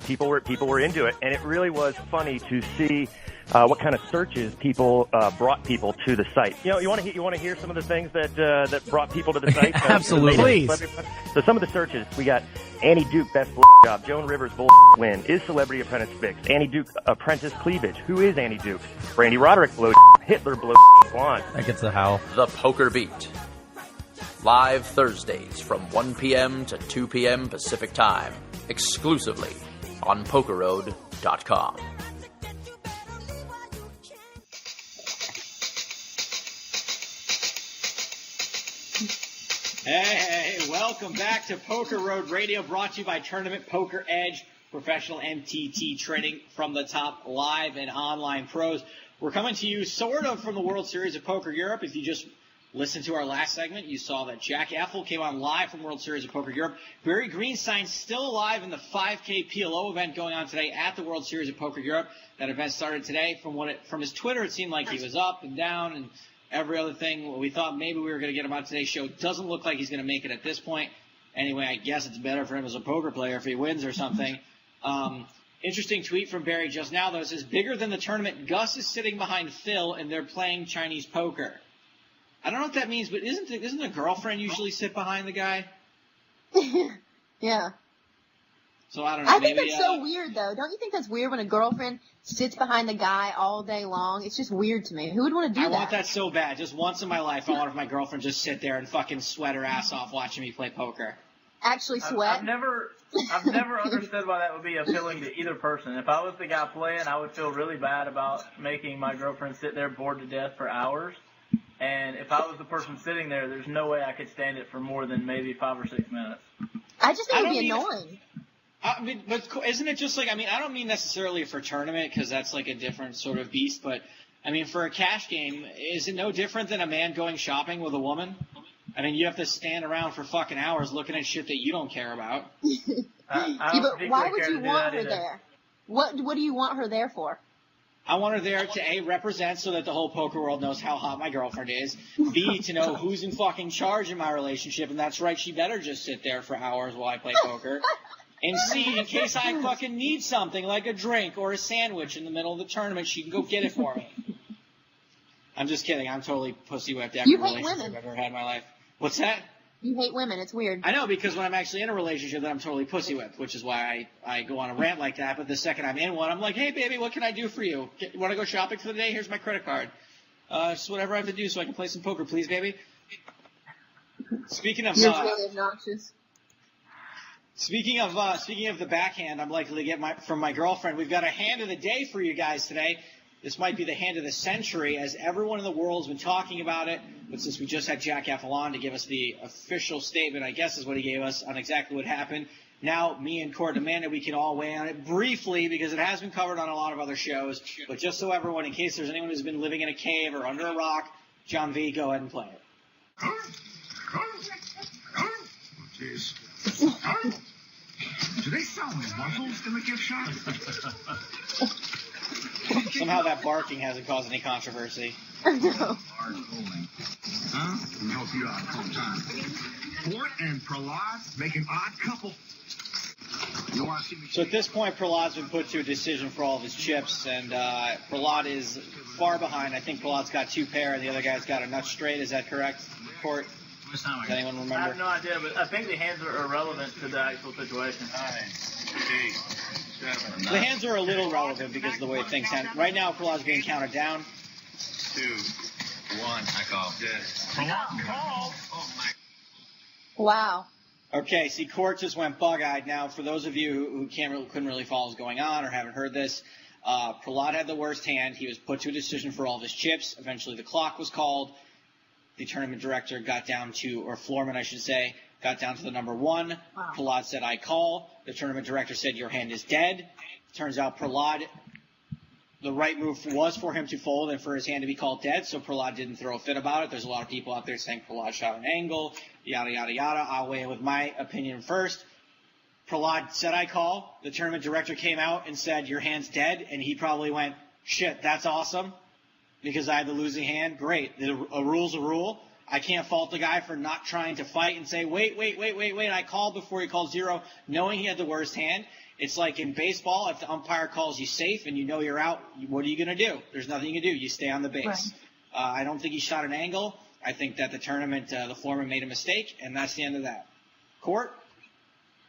people were into it. And it really was funny to see what kind of searches people brought people to the site. You want to hear some of the things that brought people to the site? Absolutely. So some of the searches, we got Annie Duke, best job. Joan Rivers, win. Is Celebrity Apprentice fixed? Annie Duke, apprentice cleavage. Who is Annie Duke? Brandy Roderick, Hitler, blonde. That gets the howl. The Poker Beat. Live Thursdays from 1 p.m. to 2 p.m. Pacific Time. Exclusively on PokerRoad.com. Hey, welcome back to Poker Road Radio, brought to you by Tournament Poker Edge, professional MTT trading from the top live and online pros. We're coming to you sort of from the World Series of Poker Europe. If you just listened to our last segment, you saw that Jack Effel came on live from World Series of Poker Europe. Barry Greenstein still alive in the 5K PLO event going on today at the World Series of Poker Europe. That event started today. From his Twitter, it seemed like he was up and down and every other thing. We thought maybe we were going to get him on today's show. Doesn't look like he's going to make it at this point. Anyway, I guess it's better for him as a poker player if he wins or something. Interesting tweet from Barry just now, though. It says, bigger than the tournament, Gus is sitting behind Phil and they're playing Chinese poker. I don't know what that means, but isn't a girlfriend usually sit behind the guy? Yeah. So I don't know. I think that's so weird, though. Don't you think that's weird when a girlfriend sits behind the guy all day long? It's just weird to me. Who would want to do that? I want that so bad. Just once in my life, I want my girlfriend just sit there and fucking sweat her ass off watching me play poker. Actually sweat? I've never understood why that would be appealing to either person. If I was the guy playing, I would feel really bad about making my girlfriend sit there bored to death for hours. And if I was the person sitting there, there's no way I could stand it for more than maybe 5 or 6 minutes. I just think it would be annoying. But isn't it just like, I don't mean necessarily for tournament because that's like a different sort of beast, but for a cash game, is it no different than a man going shopping with a woman? You have to stand around for fucking hours looking at shit that you don't care about. But why would you want her there? What do you want her there for? I want her there to A, represent so that the whole poker world knows how hot my girlfriend is. B, to know who's in fucking charge in my relationship, and that's right, she better just sit there for hours while I play poker. And C, in case I fucking need something like a drink or a sandwich in the middle of the tournament, she can go get it for me. I'm just kidding. I'm totally pussy whipped every relationship I've ever had in my life. What's that? You hate women. It's weird. I know, because when I'm actually in a relationship, then I'm totally pussy whipped, which is why I go on a rant like that. But the second I'm in one, I'm like, hey, baby, what can I do for you? Want to go shopping for the day? Here's my credit card. Just whatever I have to do so I can play some poker, please, baby. Speaking of... You're really obnoxious. Speaking of the backhand, I'm likely to get from my girlfriend. We've got a hand of the day for you guys today. This might be the hand of the century, as everyone in the world has been talking about it. But since we just had Jack Effel on to give us the official statement, I guess is what he gave us on exactly what happened. Now, me and Court demand that we can all weigh on it briefly, because it has been covered on a lot of other shows. But just so everyone, in case there's anyone who's been living in a cave or under a rock, John V, go ahead and play it. Jeez. Do they sell muzzles in the gift shop? Somehow that barking hasn't caused any controversy. No. Huh? Let me help you out on time. Fort and Prahlad make an odd couple. You want to see me? So at this point, Prahlad's been put to a decision for all of his chips, and Prahlad is far behind. I think Prahlad's got 2 pair, and the other guy's got a nut straight. Is that correct, Court? Does anyone remember? I have no idea, but I think the hands are irrelevant to the actual situation. 9, 8, 7. The hands are a little relevant because of the way things happen. Right now, Prahlad's being counted down. 2, 1. I call. Dead. Call. Oh my. Wow. Okay, see, Court just went bug-eyed. Now, for those of you who couldn't really follow what's going on or haven't heard this, Prahlad had the worst hand. He was put to a decision for all of his chips. Eventually, the clock was called. The tournament director got down to, or floorman, I should say, got down to the number 1. Wow. Prahlad said, I call. The tournament director said, your hand is dead. Turns out Prahlad, the right move was for him to fold and for his hand to be called dead, so Prahlad didn't throw a fit about it. There's a lot of people out there saying Prahlad shot an angle, yada, yada, yada. I'll weigh in with my opinion first. Prahlad said, I call. The tournament director came out and said, your hand's dead, and he probably went, shit, that's awesome, because I had the losing hand. Great. A rule's a rule. I can't fault the guy for not trying to fight and say, wait. I called before he called 0, knowing he had the worst hand. It's like in baseball, if the umpire calls you safe and you know you're out, what are you going to do? There's nothing you can do. You stay on the base. Right. I don't think he shot an angle. I think that the tournament, the floorman made a mistake, and that's the end of that. Court?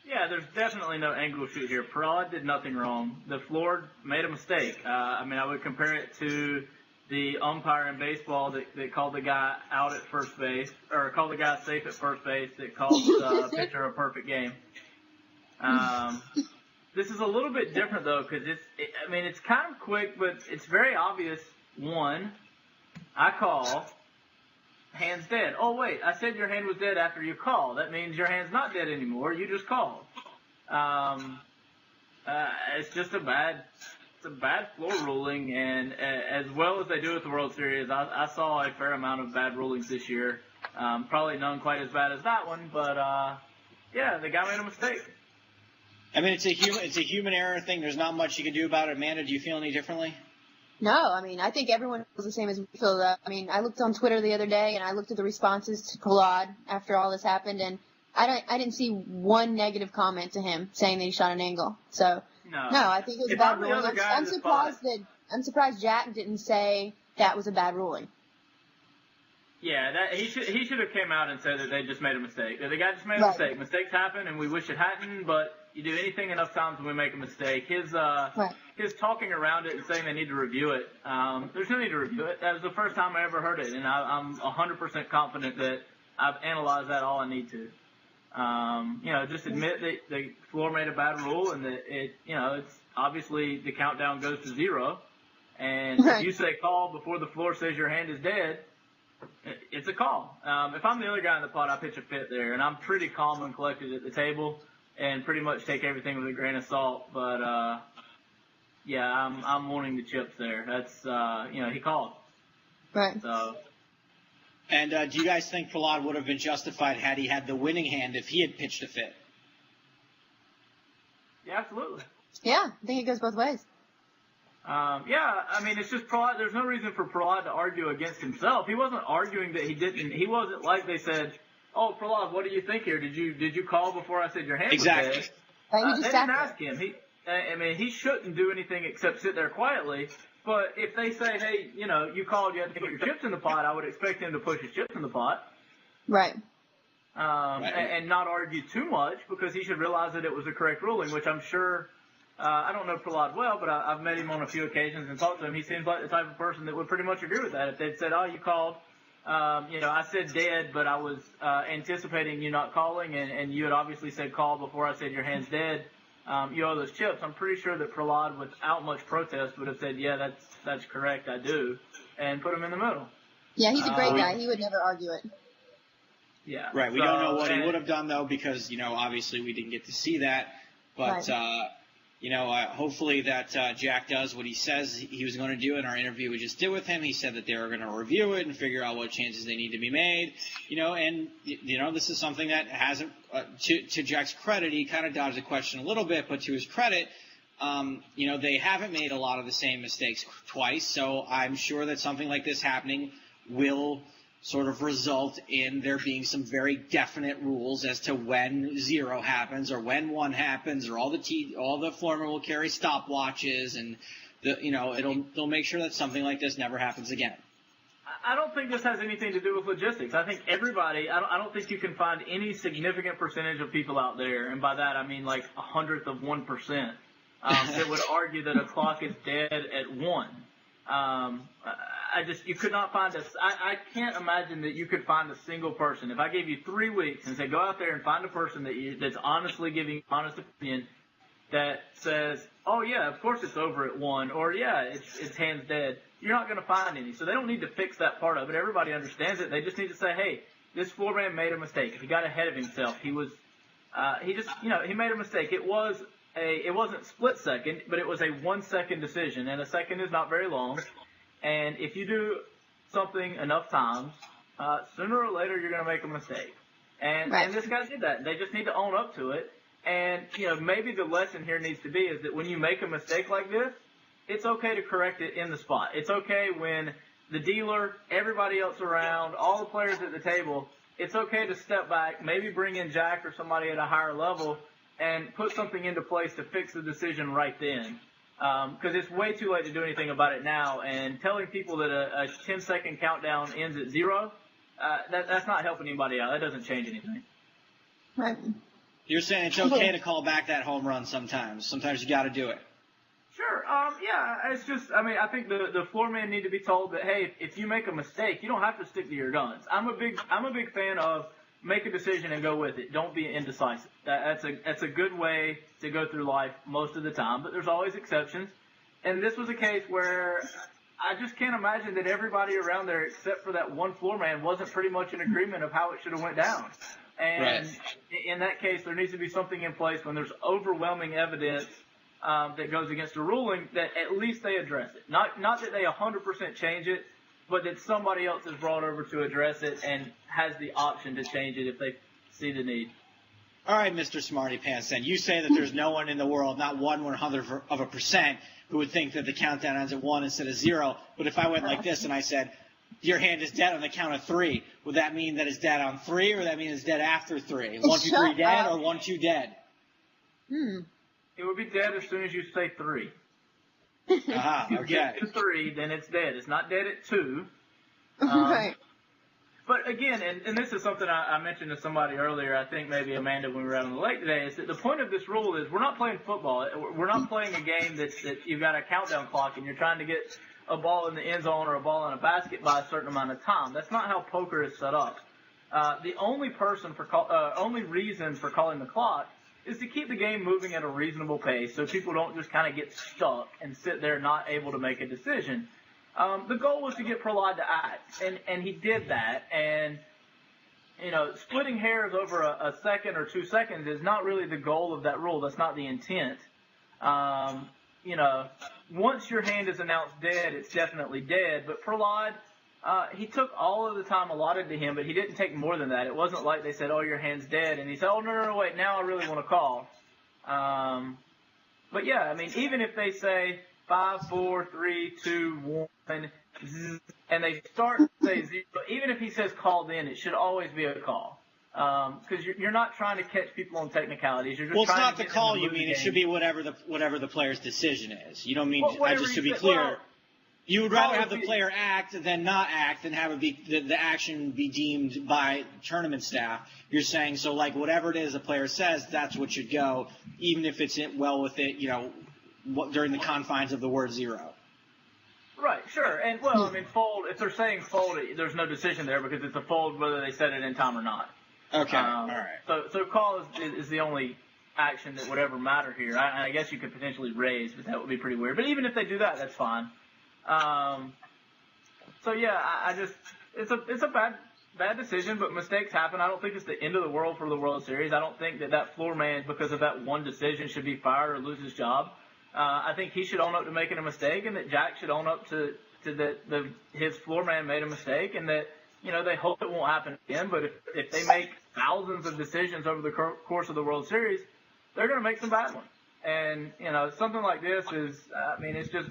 Yeah, there's definitely no angle shoot here. Prahlad did nothing wrong. The floor made a mistake. I would compare it to the umpire in baseball that called the guy out at first base, or called the guy safe at first base, that called the pitcher a perfect game. This is a little bit different, though, because it's kind of quick, but it's very obvious. 1, I call, hand's dead. Oh, wait, I said your hand was dead after you called. That means your hand's not dead anymore. You just called. It's just a bad floor ruling, and as well as they do at the World Series, I saw a fair amount of bad rulings this year. Probably none quite as bad as that one, but yeah, the guy made a mistake. It's a human error thing. There's not much you can do about it. Amanda, do you feel any differently? No, I think everyone feels the same as we feel. I looked on Twitter the other day, and I looked at the responses to Prahlad after all this happened, and I didn't see one negative comment to him saying that he shot an angle. So no, I think it was a bad ruling. I'm surprised Jack didn't say that was a bad ruling. Yeah, he should have came out and said that they just made a mistake. That the guy just made a mistake. Mistakes happen, and we wish it hadn't. But you do anything enough times when we make a mistake. His talking around it and saying they need to review it. There's no need to review it. That was the first time I ever heard it, and I'm 100% confident that I've analyzed that all I need to. Just admit that the floor made a bad rule, and that it's obviously the countdown goes to 0. And if you say call before the floor says your hand is dead, it's a call. If I'm the other guy in the pot, I pitch a fit there, and I'm pretty calm and collected at the table, and pretty much take everything with a grain of salt. But I'm wanting the chips there. That's he called. Right. So. And do you guys think Prahlad would have been justified had he had the winning hand if he had pitched a fit? Yeah, absolutely. Yeah, I think it goes both ways. Yeah, I mean, it's just Prahlad. There's no reason for Prahlad to argue against himself. He wasn't arguing that he didn't. He wasn't like they said, "Oh, Prahlad, what do you think here? Did you call before I said your hand was dead?" They didn't ask him. He shouldn't do anything except sit there quietly. But if they say, "Hey, you called, you had to put your chips in the pot," I would expect him to push his chips in the pot. Right. And not argue too much, because he should realize that it was a correct ruling, which I'm sure. I don't know Prahlad well, but I've met him on a few occasions and talked to him. He seems like the type of person that would pretty much agree with that. If they'd said, "Oh, you called," I said dead, but I was anticipating you not calling, and you had obviously said call before I said your hand's dead. You owe those chips. I'm pretty sure that Prahlad, without much protest, would have said, "Yeah, that's correct, I do," and put him in the middle. Yeah, he's a great guy. He would never argue it. Yeah. Right. We don't know what he would have done, though, because, obviously we didn't get to see that. But, hopefully that Jack does what he says he was going to do in our interview we just did with him. He said that they were going to review it and figure out what changes they need to be made. This is something that hasn't, to Jack's credit, he kind of dodged the question a little bit, but to his credit, they haven't made a lot of the same mistakes twice. So I'm sure that something like this happening will sort of result in there being some very definite rules as to when 0 happens or when 1 happens, or all the floormen will carry stopwatches, and they'll make sure that something like this never happens again. I don't think this has anything to do with logistics. I think everybody. I don't think you can find any significant percentage of people out there, and by that I mean like 1/100 of 1%, that would argue that a clock is dead at 1. You could not find I can't imagine that you could find a single person. If I gave you 3 weeks and said, go out there and find a person that's honestly giving honest opinion that says, "Oh yeah, of course it's over at 1," or "Yeah, it's hands dead," you're not going to find any. So they don't need to fix that part of it. Everybody understands it. They just need to say, "Hey, this floorman made a mistake. If he got ahead of himself, he made a mistake. It wasn't split second, but it was a 1 second decision, and a second is not very long. And if you do something enough times, sooner or later you're going to make a mistake." And this guy did that. They just need to own up to it. And, maybe the lesson here needs to be is that when you make a mistake like this, it's okay to correct it in the spot. It's okay when the dealer, everybody else around, all the players at the table, it's okay to step back, maybe bring in Jack or somebody at a higher level, and put something into place to fix the decision right then. Because it's way too late to do anything about it now. And telling people that a 10-second countdown ends at 0, that's not helping anybody out. That doesn't change anything. Right. You're saying it's okay to call back that home run sometimes. Sometimes you got to do it. Sure. It's just, I think the floormen need to be told that, hey, if you make a mistake, you don't have to stick to your guns. I'm a big fan of make a decision and go with it. Don't be indecisive. That's a good way to go through life most of the time, but there's always exceptions. And this was a case where I just can't imagine that everybody around there, except for that one floorman, wasn't pretty much in agreement of how it should have went down. And in that case, there needs to be something in place when there's overwhelming evidence that goes against a ruling, that at least they address it. Not that they 100% change it, but that somebody else is brought over to address it and has the option to change it if they see the need. All right, Mr. Smarty Pants, then. You say that there's no one in the world, not 1/100%, who would think that the countdown ends at 1 instead of 0. But if I went like this and I said, your hand is dead on the count of 3, would that mean that it's dead on 3, or would that mean it's dead after 3? 1, 2, 3 dead, or 1, 2 dead? It would be dead as soon as you say 3. Okay. If you get to 3, then it's dead. It's not dead at 2. Right. But again, and this is something I mentioned to somebody earlier, I think maybe Amanda when we were out on the lake today, is that the point of this rule is we're not playing football. We're not playing a game that you've got a countdown clock and you're trying to get a ball in the end zone or a ball in a basket by a certain amount of time. That's not how poker is set up. The only reason for calling the clock is to keep the game moving at a reasonable pace so people don't just kind of get stuck and sit there not able to make a decision. The goal was to get Prahlad to act, and he did that. And, splitting hairs over a second or 2 seconds is not really the goal of that rule. That's not the intent. Once your hand is announced dead, it's definitely dead. But Prahlad, he took all of the time allotted to him, but he didn't take more than that. It wasn't like they said, "Oh, your hand's dead," and he said, "Oh, no, wait, now I really want to call." But yeah, I mean, even if they say 5, 4, 3, 2, 1, and they start to say 0, even if he says called in, it should always be a call. Because you're not trying to catch people on technicalities. You're just it's trying not to the get call them to you lose mean. the It should game. be whatever the player's decision is. You don't mean, Well, just to be said, clear. well, you would rather have the player act than not act and have it be the action be deemed by tournament staff. You're saying, so like whatever it is the player says, that's what should go, even if it's well within, during the confines of the word 0. Right, sure. And, well, I mean, fold, if they're saying fold, there's no decision there because it's a fold whether they said it in time or not. Okay, all right. So call is the only action that would ever matter here. I guess you could potentially raise, but that would be pretty weird. But even if they do that, that's fine. So yeah, I just it's a bad decision, but mistakes happen. I don't think it's the end of the world for the World Series. I don't think that floor man, because of that one decision, should be fired or lose his job. I think he should own up to making a mistake, and that Jack should own up to that his floor man made a mistake, and that they hope it won't happen again. But if they make thousands of decisions over the course of the World Series, they're going to make some bad ones. And something like this is, it's just,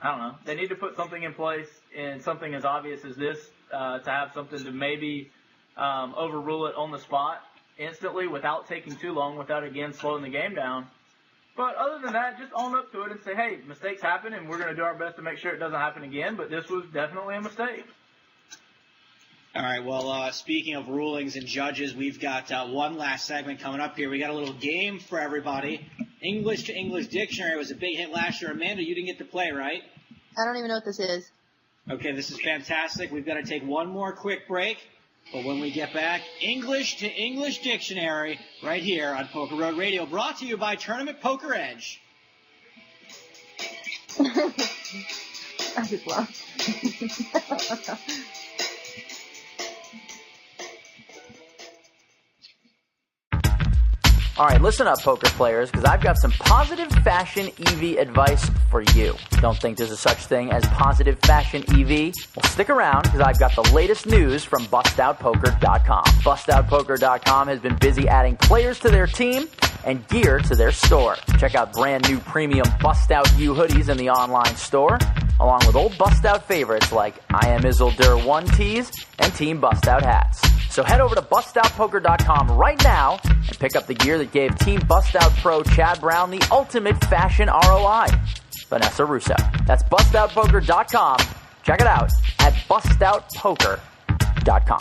I don't know. They need to put something in place, and something as obvious as this, to have something to maybe overrule it on the spot instantly without taking too long, without again slowing the game down. But other than that, just own up to it and say, hey, mistakes happen, and we're going to do our best to make sure it doesn't happen again. But this was definitely a mistake. All right, well, speaking of rulings and judges, we've got one last segment coming up here. We got a little game for everybody. English to English Dictionary was a big hit last year. Amanda, you didn't get to play, right? I don't even know what this is. Okay, this is fantastic. We've got to take one more quick break. But when we get back, English to English Dictionary right here on Poker Road Radio, brought to you by Tournament Poker Edge. I just laughed. All right, listen up, poker players, because I've got some positive fashion EV advice for you. Don't think there's a such thing as positive fashion EV? Well, stick around, because I've got the latest news from BustOutPoker.com. BustOutPoker.com has been busy adding players to their team and gear to their store. Check out brand new premium Bust Out U hoodies in the online store, along with old Bust Out favorites like I Am Isildur 1 tees and Team Bust Out hats. So head over to BustOutPoker.com right now and pick up the gear that gave Team Bust Out Pro Chad Brown the ultimate fashion ROI, Vanessa Russo. That's BustOutPoker.com. Check it out at BustOutPoker.com.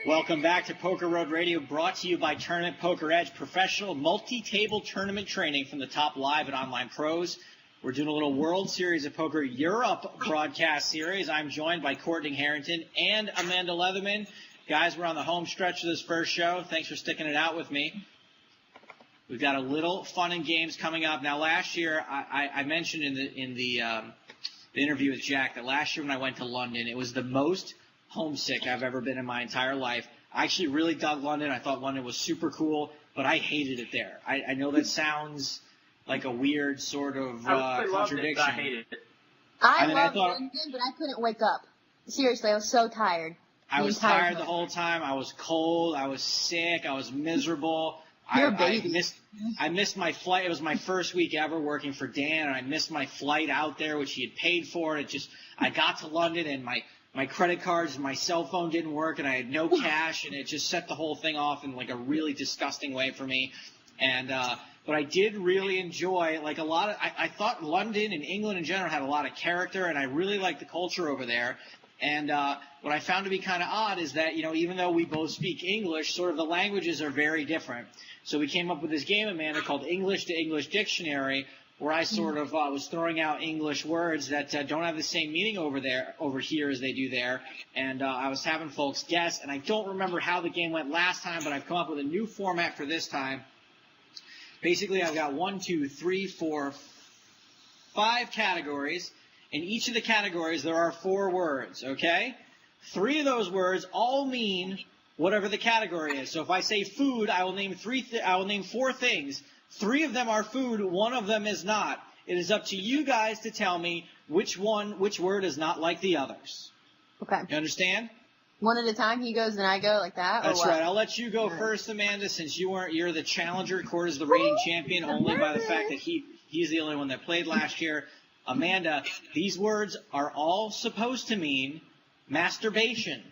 Welcome back to Poker Road Radio, brought to you by Tournament Poker Edge, professional multi-table tournament training from the top live and online pros. We're doing a little World Series of Poker Europe broadcast series. I'm joined by Courtney Harrington and Amanda Leatherman. Guys, we're on the home stretch of this first show. Thanks for sticking it out with me. We've got a little fun and games coming up. Now, last year, I mentioned in the interview with Jack that last year when I went to London, it was the most homesick I've ever been in my entire life. I actually really dug London. I thought London was super cool, but I hated it there. I know that sounds like a weird sort of contradiction. I hated it. I loved London, but I couldn't wake up. Seriously, I was so tired. I was tired the whole time. I was cold. I was sick. I was miserable. I missed my flight. It was my first week ever working for Dan, and I missed my flight out there, which he had paid for. I got to London, and my credit cards and my cell phone didn't work, and I had no cash, and it just set the whole thing off in like a really disgusting way for me. And but I did really enjoy like a lot of. I thought London and England in general had a lot of character, and I really liked the culture over there. And what I found to be kind of odd is that even though we both speak English, sort of the languages are very different. So we came up with this game, Amanda, called English to English Dictionary, where I sort of was throwing out English words that don't have the same meaning over here as they do there. And I was having folks guess, and I don't remember how the game went last time, but I've come up with a new format for this time. Basically, I've got 1, 2, 3, 4, 5 categories. In each of the categories, there are 4 words, okay? 3 of those words all mean whatever the category is. So if I say food, I will name 4 things 3 of them are food, 1 of them is not. It is up to you guys to tell me which word is not like the others. Okay. You understand? One at a time, he goes, then I go, like that? That's or what? right. I'll let you go first, Amanda, since you're the challenger. Court is the reigning champion only by the fact that he's the only one that played last year. Amanda, these words are all supposed to mean masturbation.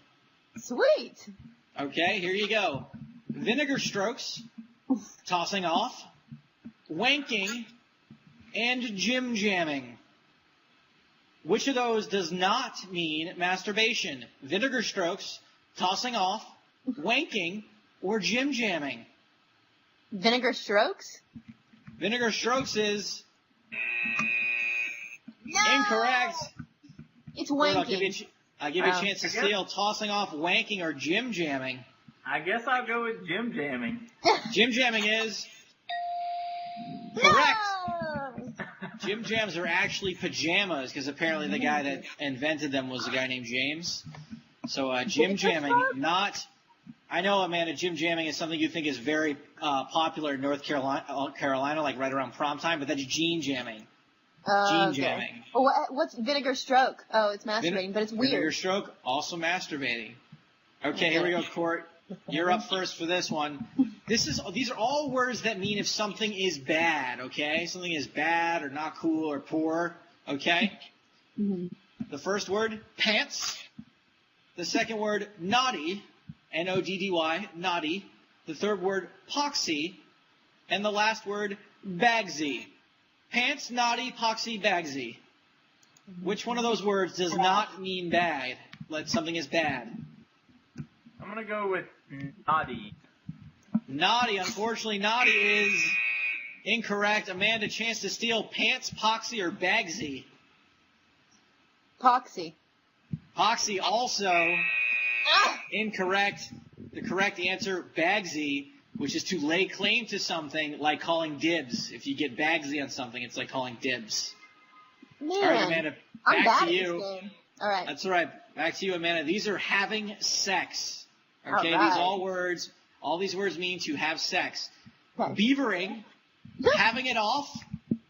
Sweet. Okay, here you go. Vinegar strokes, tossing off, wanking, and gym jamming. Which of those does not mean masturbation? Vinegar strokes, tossing off, wanking, or gym jamming? Vinegar strokes? Vinegar strokes is incorrect. It's wanking. I'll give you a chance to steal. Tossing off, wanking, or gym jamming. I guess I'll go with gym jamming. Gym jamming is correct. Gym jams are actually pajamas because apparently the guy that invented them was a guy named James. So gym jamming, not. I know, Amanda, gym jamming is something you think is very popular in North Carolina, like right around prom time, but that's gene jamming. Gene jamming. Well, what's vinegar stroke? Oh, it's masturbating, but it's weird. Vinegar stroke, also masturbating. Okay, here we go, Court. You're up first for this one. These are all words that mean if something is bad, okay? Something is bad or not cool or poor, okay? Mm-hmm. The first word, pants. The second word, naughty, N-O-D-D-Y, naughty. The third word, poxy. And the last word, bagsy. Pants, naughty, poxy, bagsy. Which one of those words does not mean bad? Like something is bad. I'm going to go with naughty. Naughty. Unfortunately, naughty is incorrect. Amanda, chance to steal. Pants, poxy, or bagsy? Poxy. Poxy also incorrect. The correct answer, bagsy, which is to lay claim to something like calling dibs. If you get bagsy on something, it's like calling dibs. Man, all right, Amanda, I'm back bad to you. At this game. All right. That's all right. Back to you, Amanda. These are having sex. Okay, All right. all these words mean to have sex. Okay. Beavering, having it off,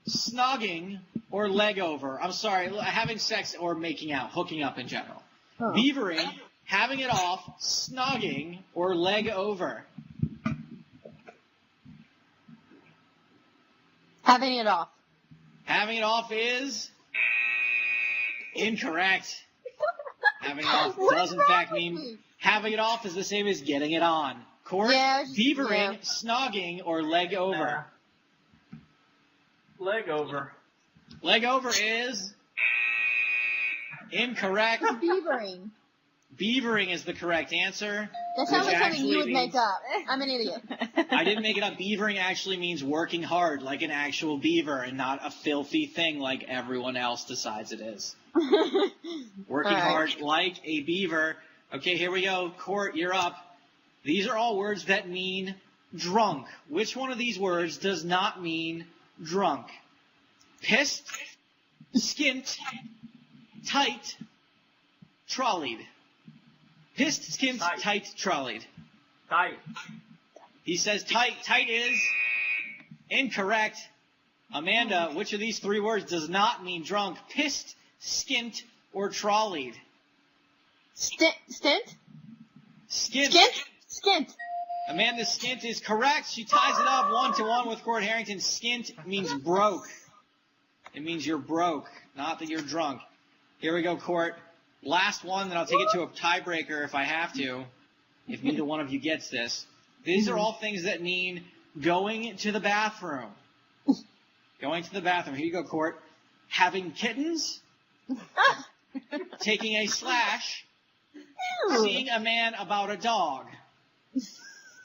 snogging, or leg over. I'm sorry, having sex or making out, hooking up in general. Oh. Beavering, having it off, snogging, or leg over. Having it off. Having it off is incorrect. Having it off does in fact mean having it off is the same as getting it on. Court, beavering, snogging, or leg over. Leg over. Leg over is incorrect. Beavering. Beavering is the correct answer. That sounds like something you would make up. I'm an idiot. I didn't make it up. Beavering actually means working hard like an actual beaver and not a filthy thing like everyone else decides it is. Working hard like a beaver. Okay, here we go. Court, you're up. These are all words that mean drunk. Which one of these words does not mean drunk? Pissed, skint, tight, trolleyed. Pissed, skint, tight, trolleyed. Tight. He says tight. Tight is incorrect. Amanda, which of these 3 words does not mean drunk? Pissed, skint, or trolleyed? Stint? Skint. Skint. Amanda, skint is correct. She ties it up 1-1 with Court Harrington. Skint means broke. It means you're broke, not that you're drunk. Here we go, Court. Last one, then I'll take it to a tiebreaker if I have to, if neither one of you gets this. These are all things that mean going to the bathroom. Going to the bathroom. Here you go, Court. Having kittens, taking a slash, seeing a man about a dog.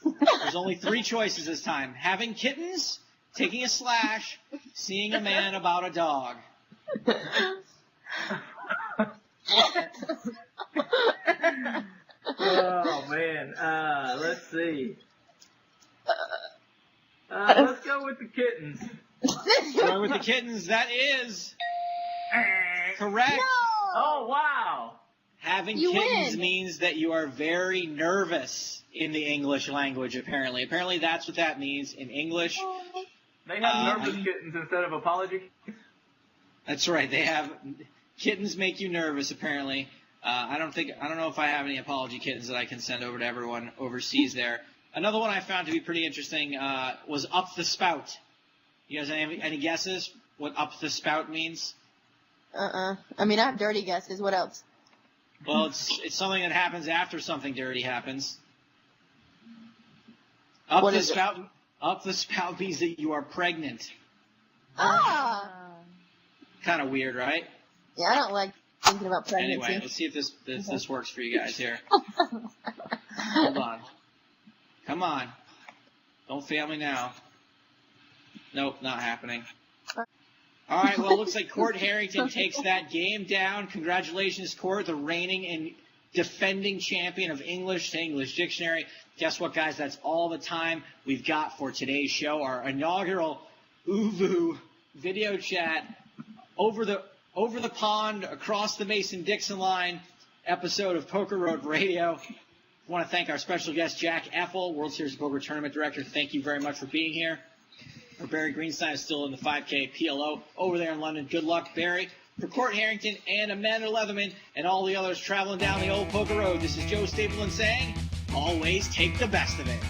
There's only 3 choices this time. Having kittens, taking a slash, seeing a man about a dog. Oh, man. Let's see. Let's go with the kittens. Going with the kittens, that is correct. No! Oh, wow. Having You kittens win. means that you are very nervous in the English language, apparently. Apparently that's what that means in English. They have nervous kittens instead of apology. That's right. They have kittens make you nervous, apparently. I don't know if I have any apology kittens that I can send over to everyone overseas there. Another one I found to be pretty interesting was up the spout. You guys have any guesses what up the spout means? I mean, I have dirty guesses. What else? Well, it's something that happens after something dirty happens. Up the spout means that you are pregnant. Ah. Kind of weird, right? Yeah, I don't like thinking about pregnancy. Anyway, let's see if this works for you guys here. Hold on. Come on. Don't fail me now. Nope, not happening. All right, well, it looks like Court Harrington takes that game down. Congratulations, Court, the reigning and defending champion of English to English Dictionary. Guess what, guys? That's all the time we've got for today's show. Our inaugural ooVoo video chat over the pond, across the Mason-Dixon line episode of Poker Road Radio. I want to thank our special guest, Jack Effel, World Series of Poker Tournament Director. Thank you very much for being here. Barry Greenstein is still in the 5K PLO over there in London. Good luck, Barry. For Court Harrington and Amanda Leatherman and all the others traveling down the old Poker Road, this is Joe Stapleton saying, always take the best of it.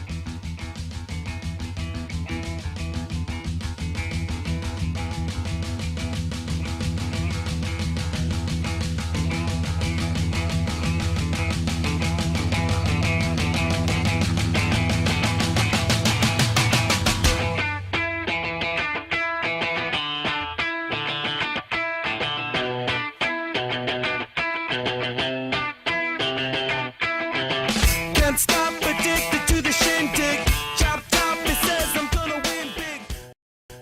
Can't stop